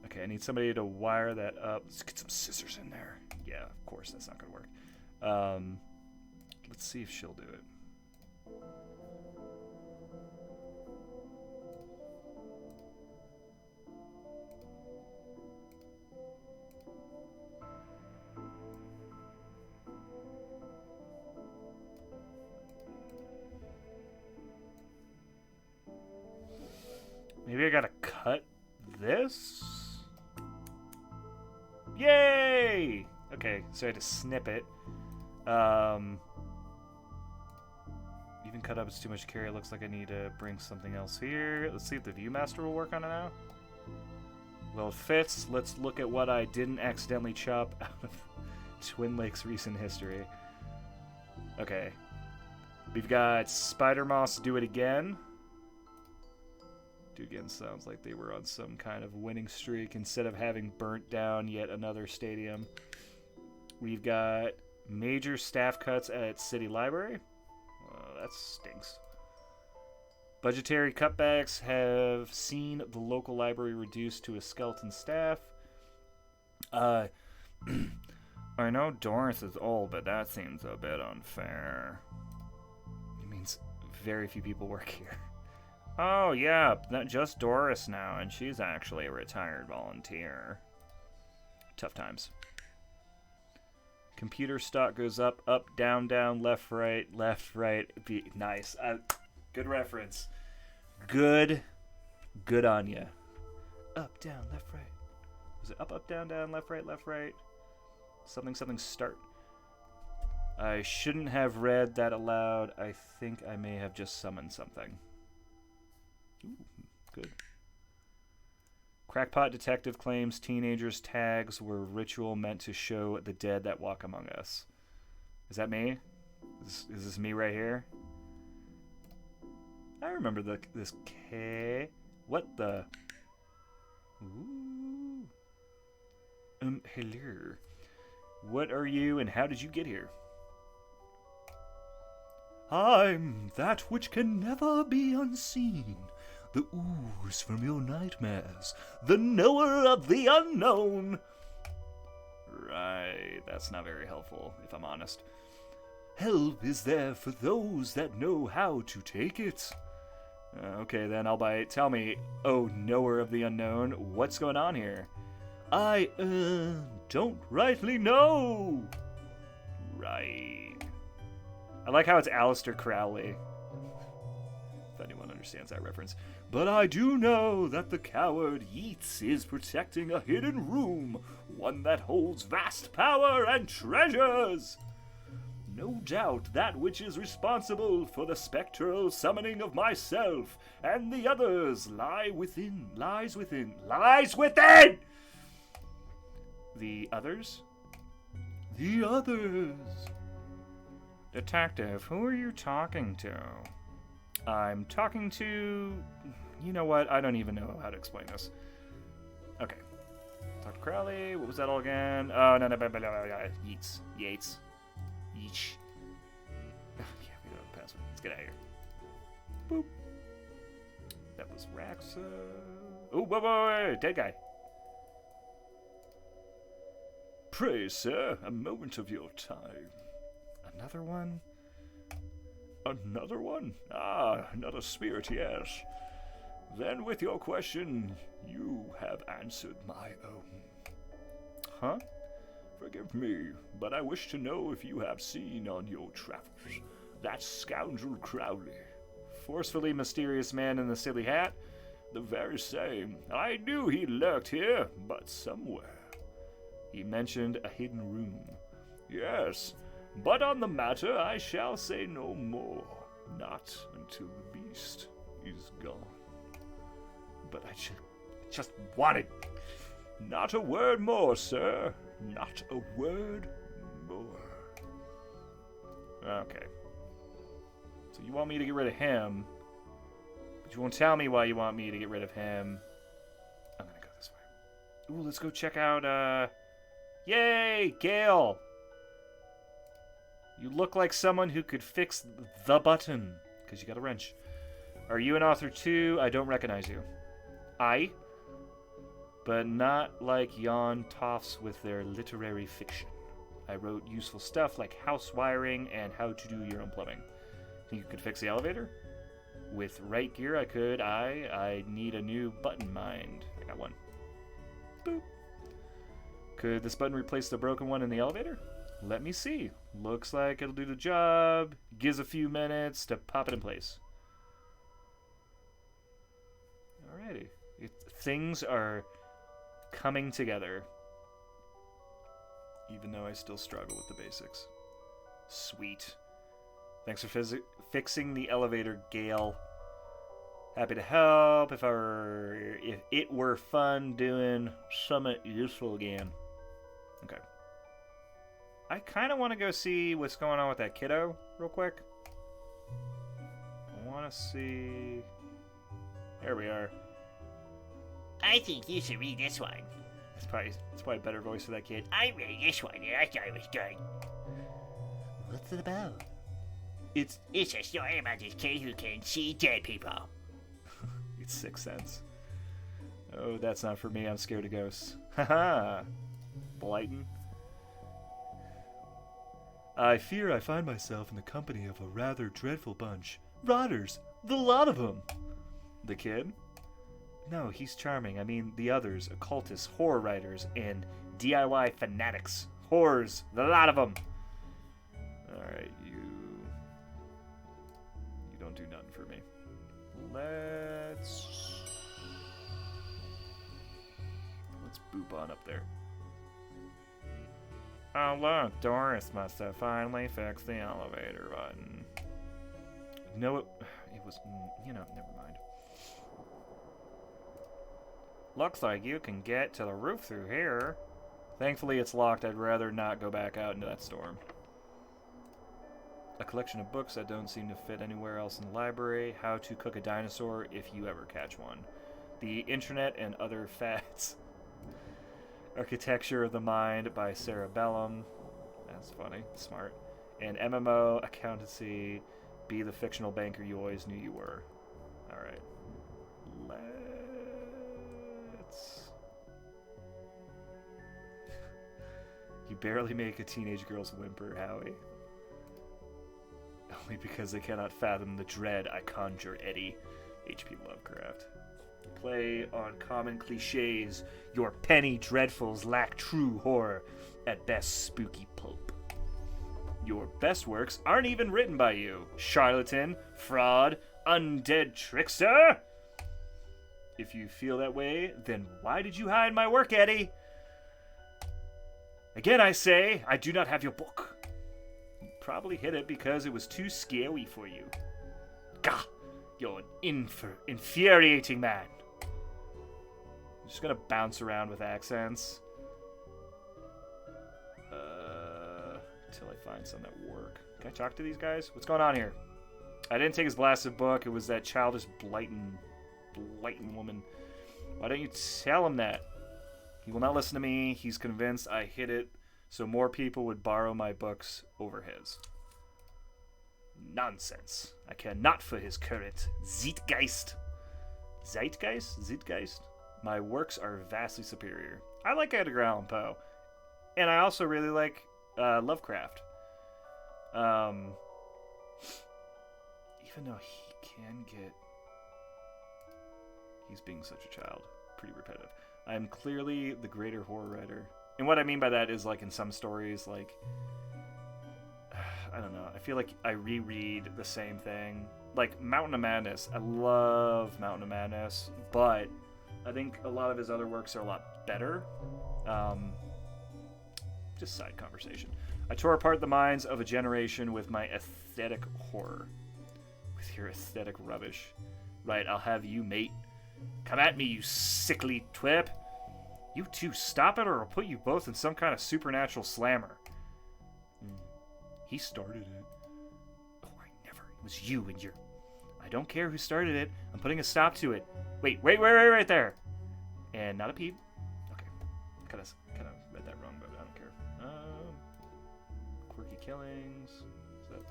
Okay, I need somebody to wire that up. Let's get some scissors in there. Yeah, of course, that's not going to work. Let's see if she'll do it. Maybe I gotta cut this? Yay! Okay, so I had to snip it. Even cut up is too much to carry. It looks like I need to bring something else here. Let's see if the Viewmaster will work on it now. Well, it fits. Let's look at what I didn't accidentally chop out of Twin Lakes' recent history. Okay. We've got Spider Moss Do It Again. Do It Again sounds like they were on some kind of winning streak instead of having burnt down yet another stadium. We've got major staff cuts at City Library. That stinks. Budgetary cutbacks have seen the local library reduced to a skeleton staff. I know Doris is old, but that seems a bit unfair. It means very few people work here. Oh, yeah, not just Doris now, and she's actually a retired volunteer. Tough times. Computer stock goes up, down, left, right. Be nice. Good reference. Good on ya. Up, down, left, right. Was it up, down, left, right? Something, start. I shouldn't have read that aloud. I think I may have just summoned something. Ooh, good. Crackpot detective claims teenagers' tags were ritual meant to show the dead that walk among us. Is that me? Is this me right here? I remember this K. What the? Ooh. Hello. What are you and how did you get here? I'm that which can never be unseen. The ooze from your nightmares. The knower of the unknown. Right, that's not very helpful, if I'm honest. Help is there for those that know how to take it. Okay, then I'll bite. Tell me, oh knower of the unknown, what's going on here? I, don't rightly know. Right. I like how it's Aleister Crowley. If anyone understands that reference. But I do know that the coward Yeats is protecting a hidden room, one that holds vast power and treasures. No doubt that which is responsible for the spectral summoning of myself and the others lies within. The others? the others. Detective, who are you talking to? I'm talking to... You know what? I don't even know how to explain this. Okay. Talk to Crowley. What was that all again? Oh, no. Yeats. Yeats. Yeesh. Yeah, we don't have the password. Let's get out of here. Boop. That was Raxa. Oh, whoa. Dead guy. Pray, sir, a moment of your time. Another one? Another one? Ah, another spirit, yes. Then with your question, you have answered my own. Huh? Forgive me, but I wish to know if you have seen on your travels that scoundrel Crowley. Forcefully mysterious man in the silly hat? The very same. I knew he lurked here, but somewhere. He mentioned a hidden room. Yes, but on the matter I shall say no more. Not until the beast is gone. But I just wanted... Not a word more, sir. Not a word more. Okay. So you want me to get rid of him, but you won't tell me why you want me to get rid of him. I'm gonna go this way. Ooh, let's go check out, Yay, Gale! You look like someone who could fix the button, because you got a wrench. Are you an author too? I don't recognize you. I? But not like Jan Toffs with their literary fiction. I wrote useful stuff like house wiring and how to do your own plumbing. Think you could fix the elevator? With right gear, I could. I need a new button mind. I got one. Boop. Could this button replace the broken one in the elevator? Let me see. Looks like it'll do the job. Gives a few minutes to pop it in place. Alrighty. Things are coming together. Even though I still struggle with the basics. Sweet. Thanks for fixing the elevator, Gale. Happy to help if it were fun doing something useful again. Okay. I kind of want to go see what's going on with that kiddo real quick. I want to see... There we are. I think you should read this one. It's probably a better voice for that kid. I read this one and I thought it was good. What's it about? It's a story about this kid who can see dead people. It's Sixth Sense. Oh, that's not for me. I'm scared of ghosts. Haha. Blighton. I fear I find myself in the company of a rather dreadful bunch. Rotters. The lot of them. The kid? No, he's charming. I mean, the others. Occultists, horror writers, and DIY fanatics. Whores. The lot of them. Alright, you don't do nothing for me. Let's boop on up there. Oh look, Doris must have finally fixed the elevator button. No, it was, never mind. Looks like you can get to the roof through here. Thankfully it's locked. I'd rather not go back out into that storm. A collection of books that don't seem to fit anywhere else in the library. How to cook a dinosaur if you ever catch one. The Internet and Other Fads. Architecture of the Mind by Sarah Bellum. That's funny. Smart. And MMO, Accountancy, Be the Fictional Banker You Always Knew You Were. Alright. Let's... You barely make a teenage girl's whimper, Howie. Only because they cannot fathom the dread I conjure, Eddie. H.P. Lovecraft. Play on common cliches. Your penny dreadfuls lack true horror. At best, spooky pulp. Your best works aren't even written by you. Charlatan, fraud, undead trickster. If you feel that way, then why did you hide my work, Eddie? Again, I say, I do not have your book. Probably hid it because it was too scary for you. Gah! You're an infuriating man. I'm just gonna bounce around with accents. until I find some that work. Can I talk to these guys? What's going on here? I didn't take his blasted book. It was that childish blighting woman. Why don't you tell him that? He will not listen to me. He's convinced I hid it so more people would borrow my books over his. Nonsense. I care not for his current Zeitgeist. Zeitgeist? My works are vastly superior. I like Edgar Allan Poe. And I also really like Lovecraft. Even though he can get... He's being such a child. Pretty repetitive. I am clearly the greater horror writer. And what I mean by that is, like, in some stories, like... I don't know. I feel like I reread the same thing. Like, Mountain of Madness. I love Mountain of Madness. But I think a lot of his other works are a lot better. Just side conversation. I tore apart the minds of a generation with my aesthetic horror. With your aesthetic rubbish. Right, I'll have you, mate. Come at me, you sickly twip. You two, stop it or I'll put you both in some kind of supernatural slammer. He started it. Oh, I never. It was you and your... I don't care who started it. I'm putting a stop to it. Wait, right there. And not a peep. Okay. Kind of read that wrong, but I don't care. Quirky killings. Is that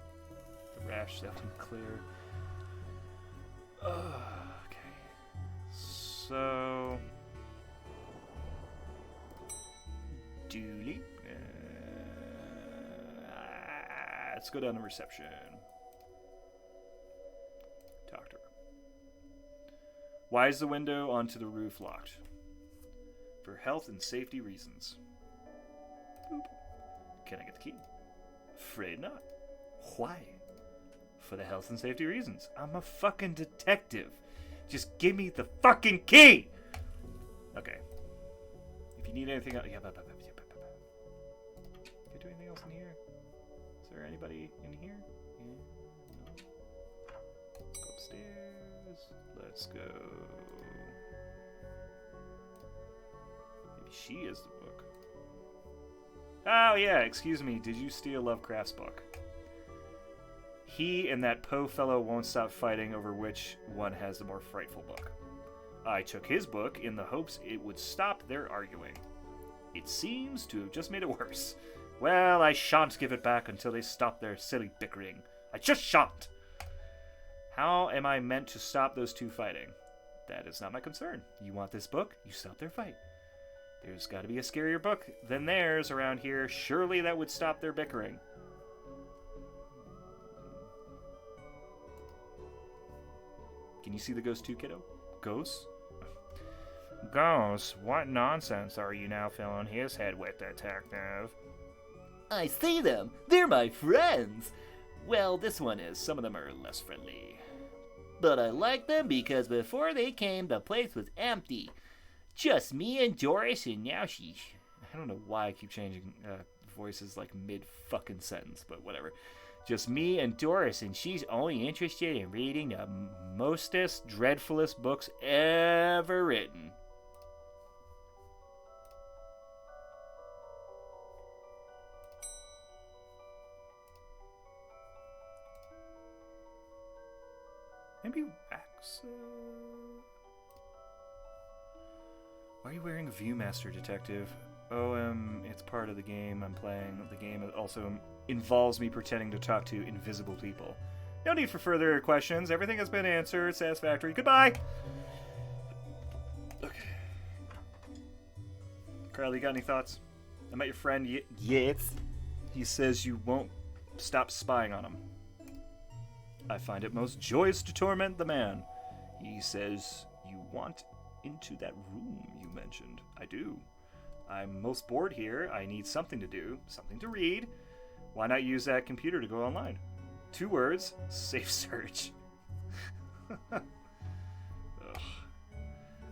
the rash that one clear? Okay. So... Dooley. Let's go down to reception. Talk to her. Why is the window onto the roof locked? For health and safety reasons. Boop. Can I get the key? Afraid not. Why? For the health and safety reasons. I'm a fucking detective. Just give me the fucking key! Okay. If you need anything else... Can I do anything else in here? Is there anybody in here? Yeah. No. Let's go upstairs. Let's go. Maybe she is the book. Oh, yeah, excuse me. Did you steal Lovecraft's book? He and that Poe fellow won't stop fighting over which one has the more frightful book. I took his book in the hopes it would stop their arguing. It seems to have just made it worse. Well, I shan't give it back until they stop their silly bickering. I just shan't! How am I meant to stop those two fighting? That is not my concern. You want this book? You stop their fight. There's got to be a scarier book than theirs around here. Surely that would stop their bickering. Can you see the ghost too, kiddo? Ghosts? Ghosts? What nonsense are you now filling his head with, detective? I see them. They're my friends. Well, this one is. Some of them are less friendly. But I like them because before they came, the place was empty. Just me and Doris, and now she... I don't know why I keep changing voices like mid-fucking sentence, but whatever. Just me and Doris, and she's only interested in reading the mostest, dreadfulest books ever written. Maybe wax. Why are you wearing a Viewmaster, detective? It's part of the game I'm playing. The game also involves me pretending to talk to invisible people. No need for further questions. Everything has been answered. Satisfactory. Goodbye! Okay. Carly, you got any thoughts? I met your friend, yes. He says you won't stop spying on him. I find it most joyous to torment the man. He says you want into that room you mentioned. I do. I'm most bored here. I need something to do, something to read. Why not use that computer to go online? 2 words, safe search. I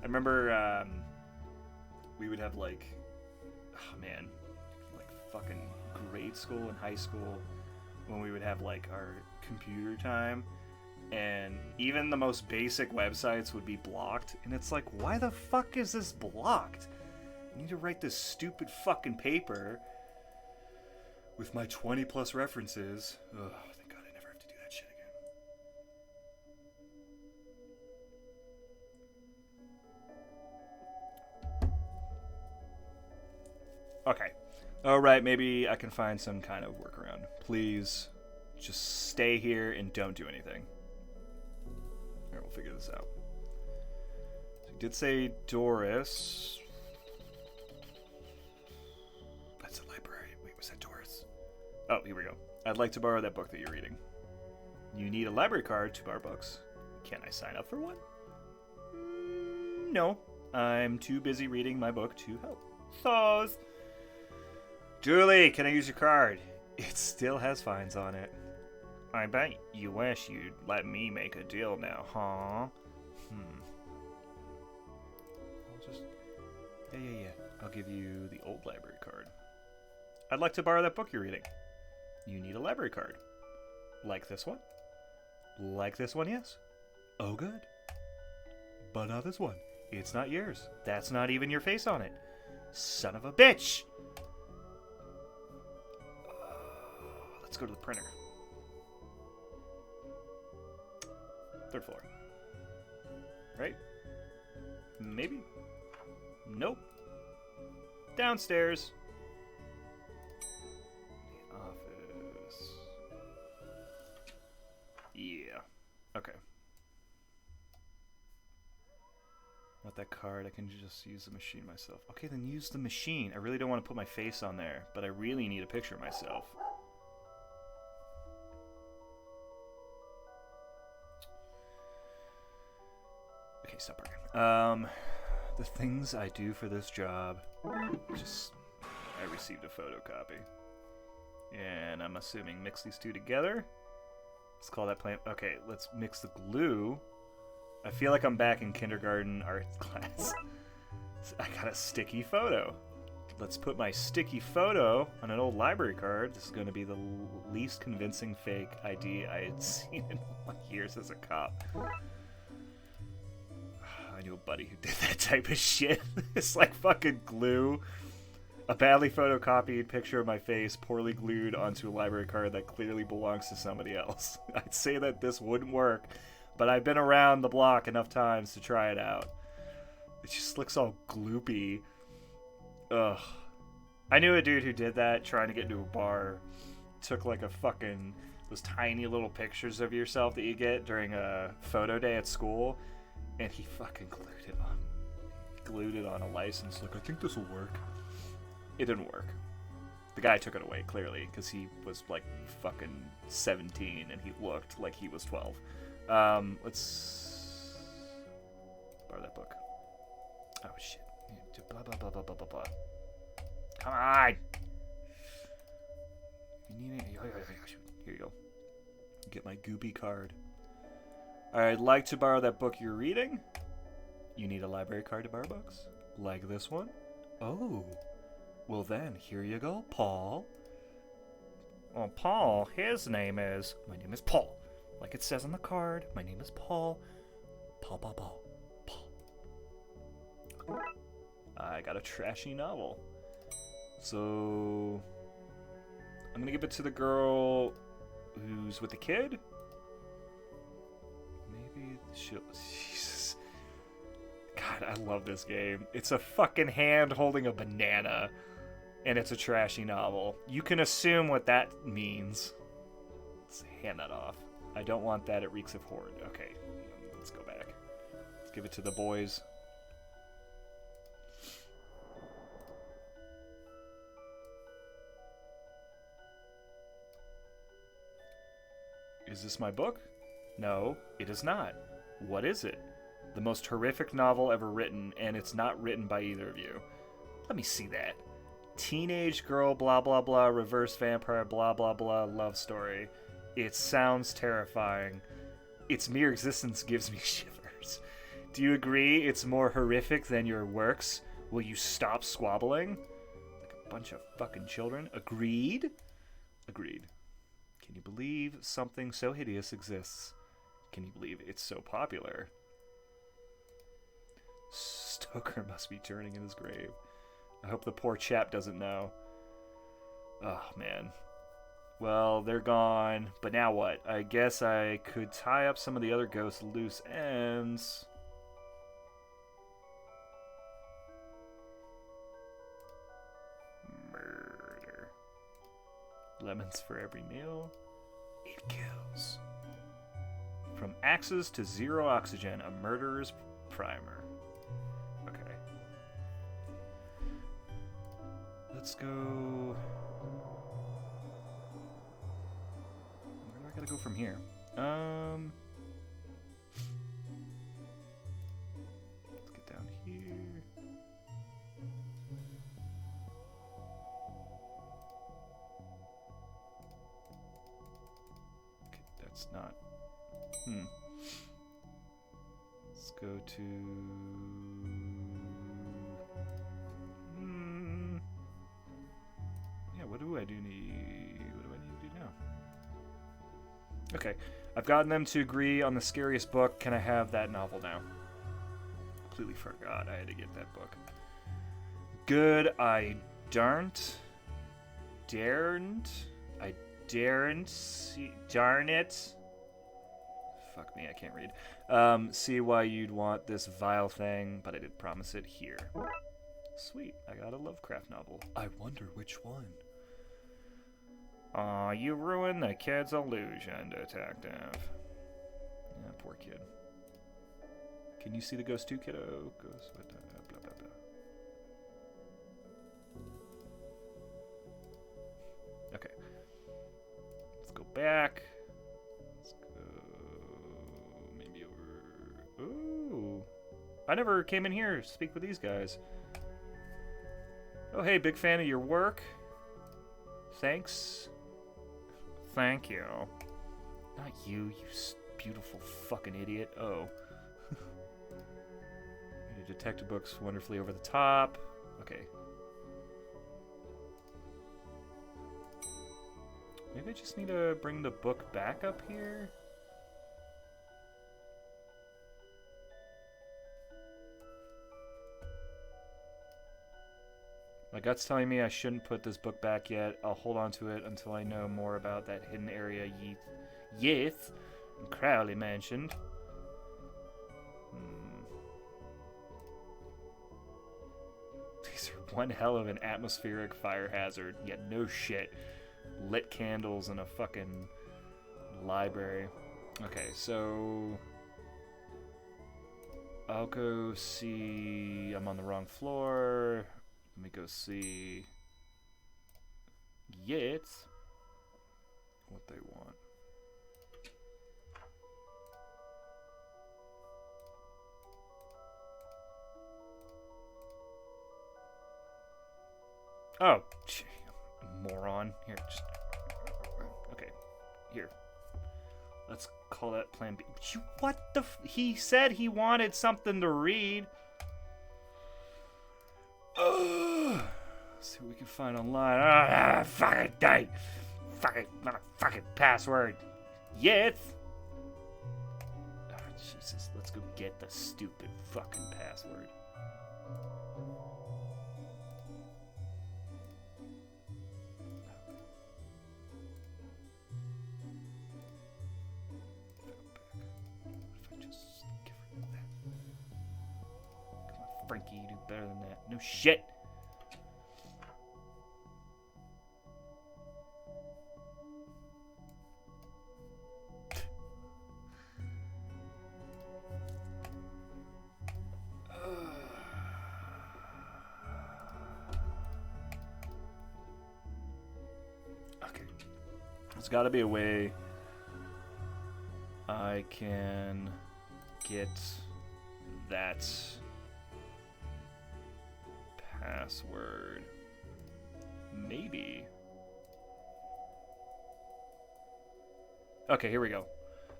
remember we would have like fucking grade school and high school when we would have like our computer time, and even the most basic websites would be blocked, and it's like, why the fuck is this blocked? I need to write this stupid fucking paper. With my 20 plus references. Oh, thank God I never have to do that shit again. Okay. Alright, maybe I can find some kind of workaround. Please, just stay here and don't do anything. Alright, we'll figure this out. So you did say Doris. That's a library. Wait, was that Doris? Oh, here we go. I'd like to borrow that book that you're reading. You need a library card to borrow books. Can I sign up for one? No. I'm too busy reading my book to help. Thaws. Julie, can I use your card? It still has fines on it. I bet you wish you'd let me make a deal now, huh? I'll just... Yeah. I'll give you the old library card. I'd like to borrow that book you're reading. You need a library card. Like this one? Like this one, yes. Oh, good. But not this one. It's not yours. That's not even your face on it. Son of a bitch! Let's go to the printer. Third floor. Right? Maybe? Nope. Downstairs. The office. Yeah. Okay. Not that card. I can just use the machine myself. Okay, then use the machine. I really don't want to put my face on there, but I really need a picture of myself. Okay, stop barking. The things I do for this job. I received a photocopy. And I'm assuming mix these two together. Let's call that plant. Okay, let's mix the glue. I feel like I'm back in kindergarten art class. I got a sticky photo. Let's put my sticky photo on an old library card. This is going to be the least convincing fake ID I had seen in years as a cop. I knew a buddy who did that type of shit. It's like fucking glue. A badly photocopied picture of my face poorly glued onto a library card that clearly belongs to somebody else. I'd say that this wouldn't work, but I've been around the block enough times to try it out. It just looks all gloopy. Ugh. I knew a dude who did that trying to get into a bar. Took like a fucking... those tiny little pictures of yourself that you get during a photo day at school. And he fucking glued it on a license. Like, I think this will work. It didn't work. The guy took it away, clearly, because he was, like, fucking 17, and he looked like he was 12. Let's borrow that book. Oh, shit. Blah, blah, blah, blah, blah, blah, blah. Come on! You need it? Here you go. Get my goopy card. I'd like to borrow that book you're reading. You need a library card to borrow books? Like this one? Oh. Well then, here you go, Paul. Well, Paul, his name is... My name is Paul. Like it says on the card, my name is Paul. Paul. I got a trashy novel. So... I'm gonna give it to the girl who's with the kid. Maybe she'll... Jesus. God, I love this game. It's a fucking hand holding a banana. And it's a trashy novel. You can assume what that means. Let's hand that off. I don't want that. It reeks of horde. Okay, let's go back. Let's give it to the boys. Is this my book? No, it is not. What is it? The most horrific novel ever written, and it's not written by either of you. Let me see that. Teenage girl, blah, blah, blah, reverse vampire, blah, blah, blah, love story. It sounds terrifying. Its mere existence gives me shivers. Do you agree it's more horrific than your works? Will you stop squabbling? Like a bunch of fucking children? Agreed? Agreed. Can you believe something so hideous exists? Can you believe it's so popular? Stoker must be turning in his grave. I hope the poor chap doesn't know. Oh, man. Well, they're gone, but now what? I guess I could tie up some of the other ghosts' loose ends. Murder. Lemons for every meal. It kills. From axes to zero oxygen, a murderer's primer. Okay. Let's go... Where do I gotta go from here? Let's get down here. Okay, that's not... Let's go to... Yeah, what do I need? What do I need to do now? Okay, I've gotten them to agree on the scariest book. Can I have that novel now? Completely forgot I had to get that book. Good, I daren't. I daren't see... Darn it. Fuck me, I can't read. See why you'd want this vile thing, but I did promise it here. Sweet, I got a Lovecraft novel. I wonder which one. Aw, you ruined the kid's illusion, detective. Yeah, poor kid. Can you see the ghost too, kiddo? Ghost, blah, blah, blah, blah. Okay. Let's go back. Let's go... maybe over... Ooh. I never came in here to speak with these guys. Oh, hey, big fan of your work. Thanks. Thank you. Not you, you beautiful fucking idiot. Oh. The detective book's wonderfully over the top. Okay. Maybe I just need to bring the book back up here? My gut's telling me I shouldn't put this book back yet. I'll hold on to it until I know more about that hidden area Yeath and Crowley mentioned. These are one hell of an atmospheric fire hazard. Yeah, no shit. Lit candles in a fucking library. Okay, so... I'll go see... I'm on the wrong floor. Let me go see Yates. What they want. Oh, gee, moron. Here, just... Okay, here. Let's call that Plan B. What the he said he wanted something to read. Let's see what we can find online. Fucking day. Fucking password. Yes. Oh, Jesus, let's go get the stupid fucking password. What if I just give her that? Come on, Frankie, you do better than that. No shit. There's got to be a way I can get that password. Maybe. Okay, here we go.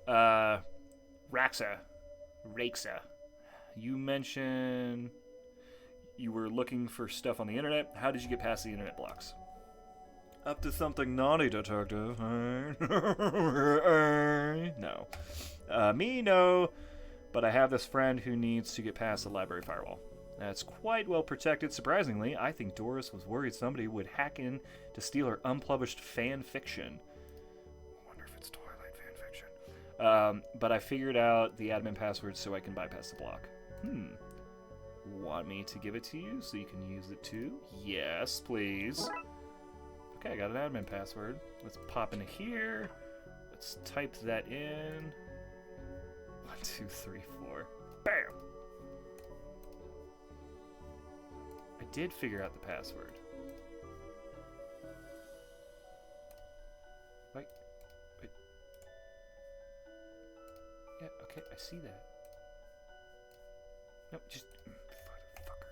Raxa. You mentioned you were looking for stuff on the internet. How did you get past the internet blocks? Up to something naughty, detective. No. Me, no. But I have this friend who needs to get past the library firewall. That's quite well protected. Surprisingly, I think Doris was worried somebody would hack in to steal her unpublished fan fiction. But I figured out the admin password so I can bypass the block. Want me to give it to you so you can use it too? Yes, please. Okay, I got an admin password. Let's pop into here. Let's type that in. 1, 2, 3, 4. Bam! I did figure out the password. Wait. Yeah, okay, I see that. No, just... Fucker.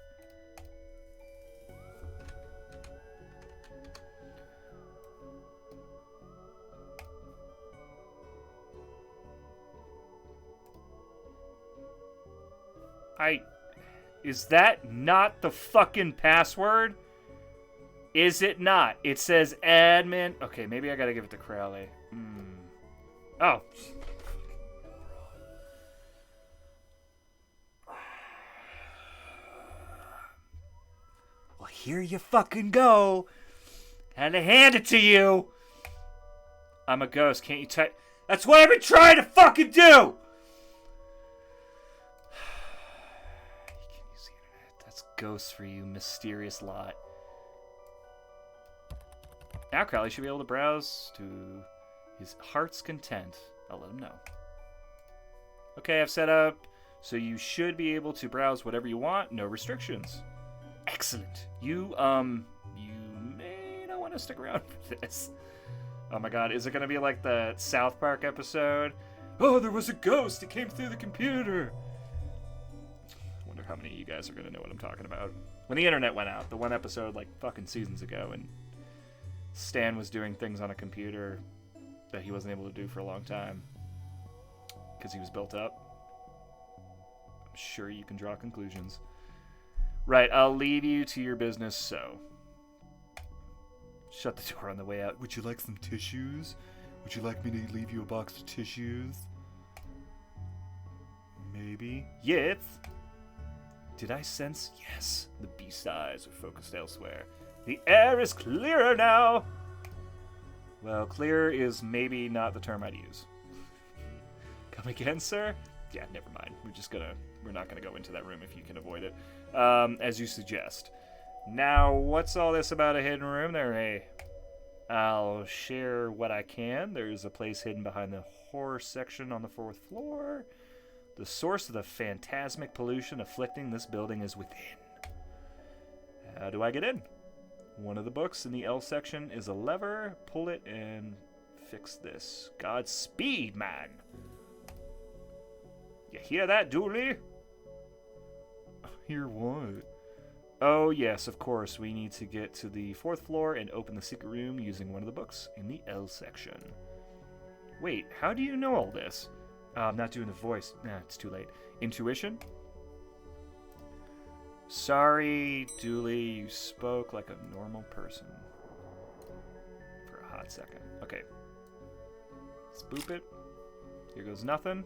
Is that not the fucking password? Is it not? It says admin... Okay, maybe I gotta give it to Crowley. Oh. Well, here you fucking go. Had to hand it to you. I'm a ghost. Can't you type? That's what I've been trying to fucking do. You can't use the internet. That's ghosts for you, mysterious lot. Now Crowley should be able to browse to his heart's content. I'll let him know. Okay, I've set up, so you should be able to browse whatever you want. No restrictions. Excellent. You may not want to stick around for this. Oh my god, is it going to be like the South Park episode? Oh, there was a ghost. It came through the computer. I wonder how many of you guys are going to know what I'm talking about. When the internet went out, the one episode like fucking seasons ago, and Stan was doing things on a computer that he wasn't able to do for a long time because he was built up. I'm sure you can draw conclusions. Right, I'll leave you to your business, so. Shut the door on the way out. Would you like some tissues? Would you like me to leave you a box of tissues? Maybe. Yes. Did I sense? Yes. The beast's eyes are focused elsewhere. The air is clearer now. Well, clear is maybe not the term I'd use. Come again, sir? Yeah, never mind. We're not gonna go into that room if you can avoid it. As you suggest. Now, what's all this about a hidden room there, hey? I'll share what I can. There's a place hidden behind the horror section on the 4th floor. The source of the phantasmic pollution afflicting this building is within. How do I get in? One of the books in the L section is a lever. Pull it and fix this. Godspeed, man! You hear that, Dooley? Hear what? Oh, yes, of course. We need to get to the 4th floor and open the secret room using one of the books in the L section. Wait, how do you know all this? I'm not doing the voice. Nah, it's too late. Intuition? Sorry, Dooley, you spoke like a normal person. For a hot second. Okay. Let's boop it. Here goes nothing.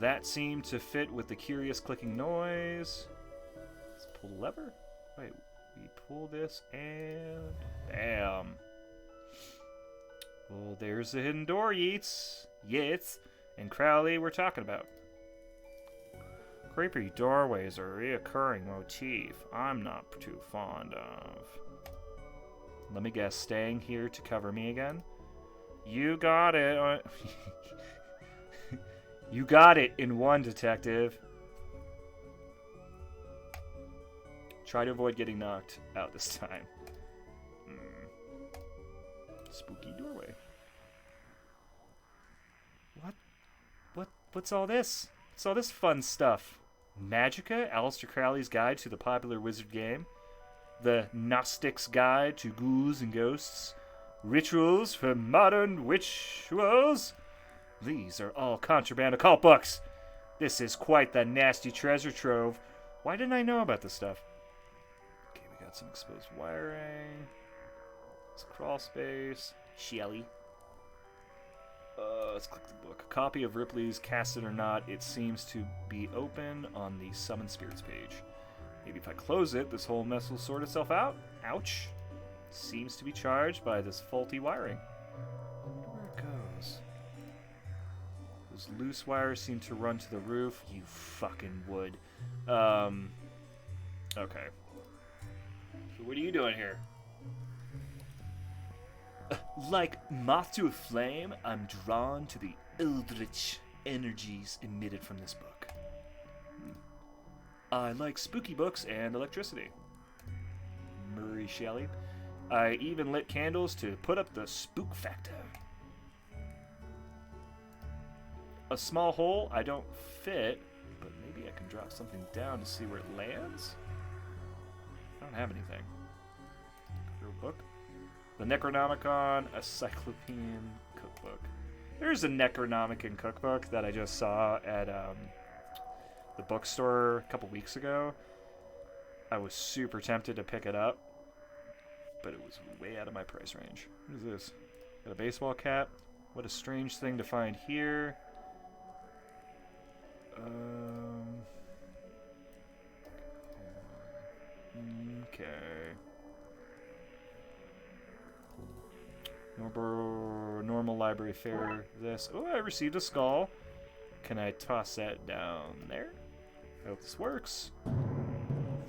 That seemed to fit with the curious clicking noise. Let's pull the lever. Wait, we pull this and... Bam. Well, there's the hidden door, Yeats. Yeats. And Crowley we're talking about. Creepy doorways are a reoccurring motif I'm not too fond of. Let me guess, staying here to cover me again? You got it. You got it in one, detective. Try to avoid getting knocked out this time. Spooky doorway. What's all this? What's all this fun stuff? Magica, Aleister Crowley's guide to the popular wizard game. The Gnostic's Guide to Ghouls and Ghosts. Rituals for modern witchuals. These are all contraband occult books. This is quite the nasty treasure trove. Why didn't I know about this stuff? Okay, we got some exposed wiring. It's crawl space. Shelly. Let's click the book. A copy of Ripley's Cast It or Not. It seems to be open on the Summon Spirits page. Maybe if I close it, this whole mess will sort itself out. Ouch. Seems to be charged by this faulty wiring. I wonder where it goes. Those loose wires seem to run to the roof. You fucking would. Okay. So what are you doing here? Like moth to a flame, I'm drawn to the eldritch energies emitted from this book. I like spooky books and electricity. Murray Shelley. I even lit candles to put up the spook factor. A small hole, I don't fit, but maybe I can drop something down to see where it lands? I don't have anything. Your book? The Necronomicon, a Cyclopean cookbook. There's a Necronomicon cookbook that I just saw at the bookstore a couple weeks ago. I was super tempted to pick it up, but it was way out of my price range. What is this? Got a baseball cap. What a strange thing to find here. Okay. Normal library fare. This. Oh, I received a skull. Can I toss that down there? I hope this works.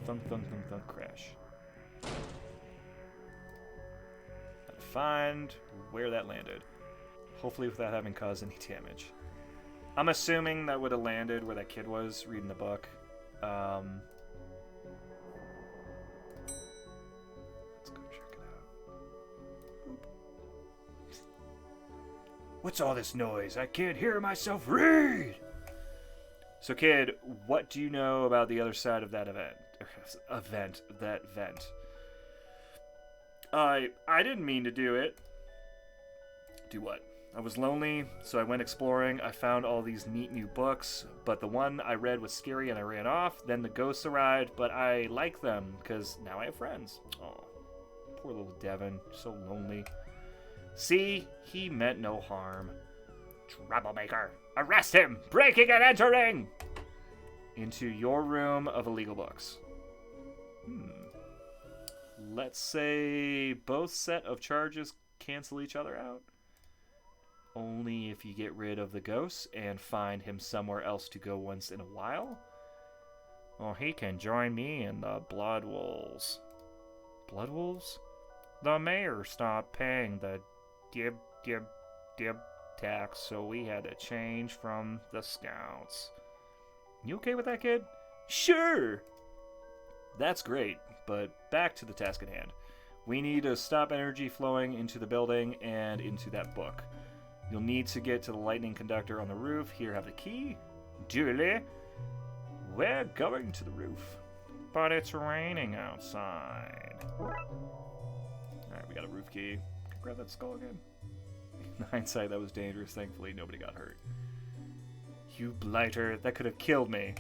Thunk, thunk, thunk, thunk, crash. Gotta find where that landed. Hopefully without having caused any damage. I'm assuming that would have landed where that kid was reading the book. Let's go check it out. Boop. What's all this noise? I can't hear myself read! So kid, what do you know about the other side of that event? That vent. I didn't mean to do it. Do what? I was lonely, so I went exploring. I found all these neat new books, but the one I read was scary and I ran off. Then the ghosts arrived, but I like them because now I have friends. Oh, poor little Devin, so lonely. See, he meant no harm. Troublemaker, arrest him! Breaking and entering! Into your room of illegal books. Let's say both set of charges cancel each other out. Only if you get rid of the ghost and find him somewhere else to go once in a while. Well, he can join me in the Blood Wolves. Blood Wolves? The mayor stopped paying the dib tax, so we had to change from the scouts. You okay with that, kid? Sure! That's great, but back to the task at hand. We need to stop energy flowing into the building and into that book. You'll need to get to the lightning conductor on the roof. Here, have the key. Julie, we're going to the roof. But it's raining outside. Alright, we got a roof key. Can I grab that skull again? In hindsight, that was dangerous. Thankfully, nobody got hurt. You blighter, that could have killed me.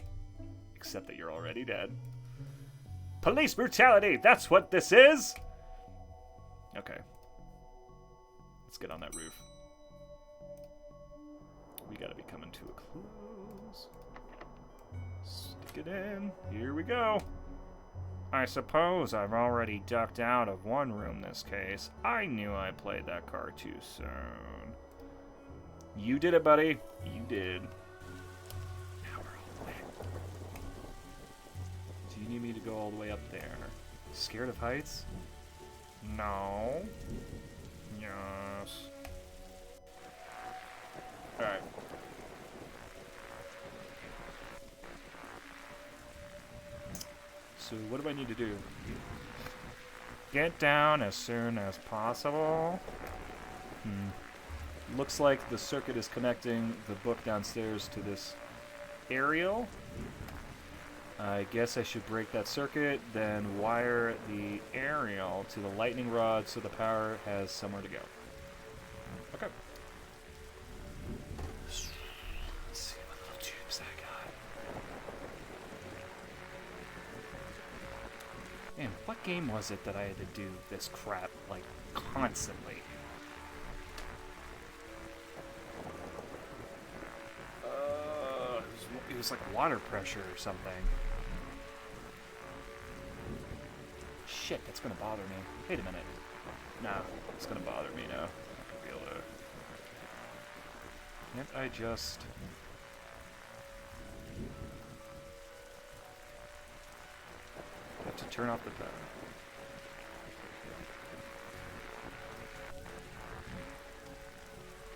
Except that you're already dead. Police brutality, that's what this is! Okay. Let's get on that roof. We gotta be coming to a close. Stick it in. Here we go. I suppose I've already ducked out of one room this case. I knew I played that card too soon. You did it, buddy. You did. Now we're all the way. Do you need me to go all the way up there? Scared of heights? No. Yes. Alright. So what do I need to do? Get down as soon as possible. Looks like the circuit is connecting the book downstairs to this aerial. I guess I should break that circuit, then wire the aerial to the lightning rod so the power has somewhere to go. Okay. Let's see what little tubes I got. Man, what game was it that I had to do this crap, like, constantly? It was like water pressure or something. Shit, that's gonna bother me. Wait a minute. No, it's gonna bother me now. I'm not gonna be able Can't I just... I have to turn off the power.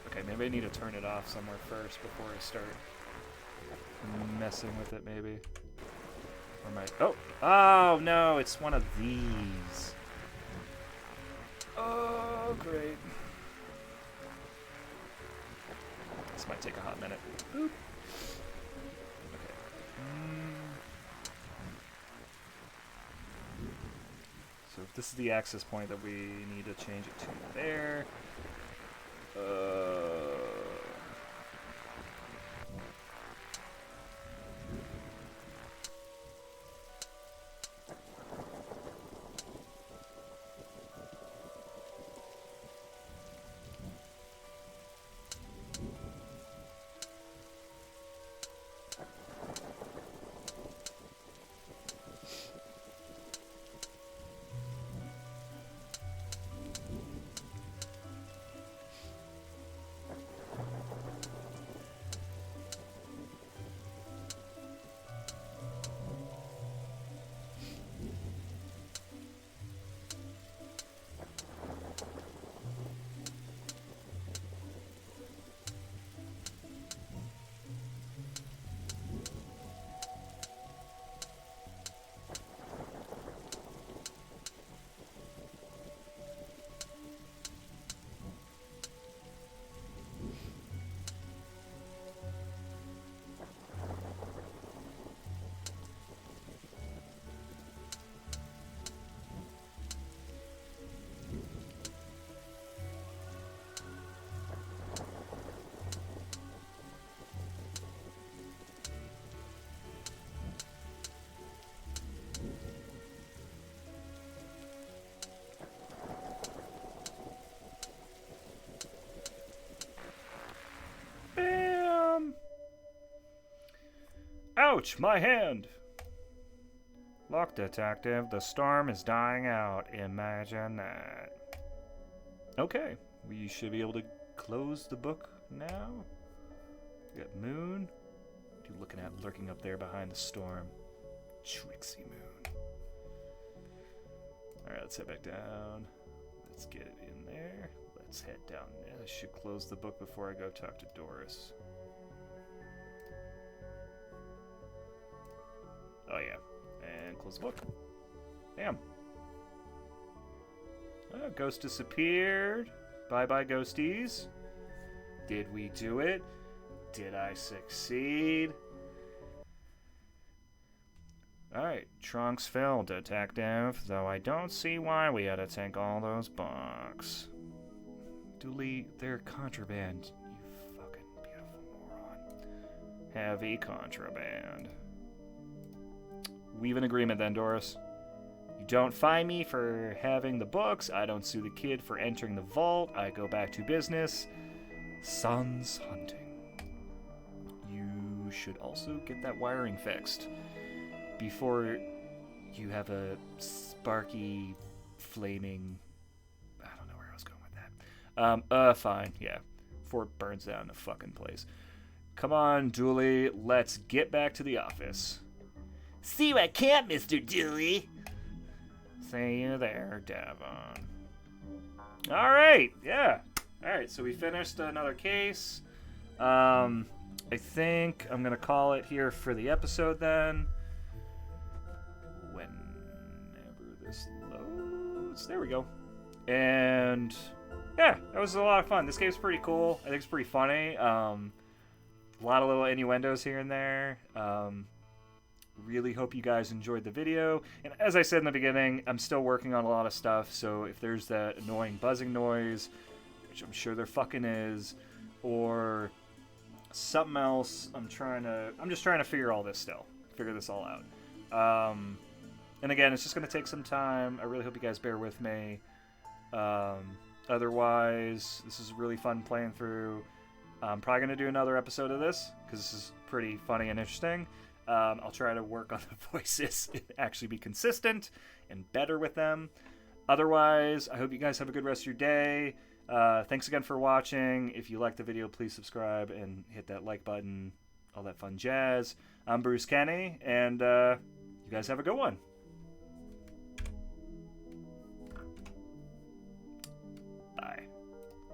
Okay, maybe I need to turn it off somewhere first before I start messing with it, maybe. Or my... Oh! Oh, no! It's one of these. Oh, great. This might take a hot minute. Boop. Okay. So if this is the access point that we need to change it to there. Ouch, my hand! Look, Detective, the storm is dying out. Imagine that. Okay, we should be able to close the book now. We got Moon. What are you looking at lurking up there behind the storm? Trixie Moon. Alright, let's head back down. Let's get it in there. Let's head down. I should close the book before I go talk to Doris. Oh yeah, and close the book. Damn. Oh, ghost disappeared. Bye-bye, ghosties. Did we do it? Did I succeed? Alright, trunks filled, Detective, though I don't see why we had to take all those books. Dooley, they're contraband, you fucking beautiful moron. Heavy contraband. We've an agreement then, Doris. You don't fine me for having the books. I don't sue the kid for entering the vault. I go back to business. Sans hunting. You should also get that wiring fixed before you have a sparky, flaming... I don't know where I was going with that. Fine, yeah. Before it burns down the fucking place. Come on, Dooley. Let's get back to the office. See you at camp, Mr. Dooley. See you there, Devon. All right, yeah. All right, so we finished another case. I think I'm going to call it here for the episode then. Whenever this loads. There we go. And yeah, that was a lot of fun. This game's pretty cool. I think it's pretty funny. A lot of little innuendos here and there. Really hope you guys enjoyed the video. And as I said in the beginning, I'm still working on a lot of stuff, so if there's that annoying buzzing noise, which I'm sure there fucking is, or something else, I'm just trying to figure all this still. Figure this all out. And again, it's just going to take some time. I really hope you guys bear with me. Otherwise, this is really fun playing through. I'm probably going to do another episode of this, because this is pretty funny and interesting. I'll try to work on the voices and actually be consistent and better with them. Otherwise, I hope you guys have a good rest of your day. Thanks again for watching. If you liked the video, please subscribe and hit that like button, all that fun jazz. I'm Bruce Kenny, and you guys have a good one.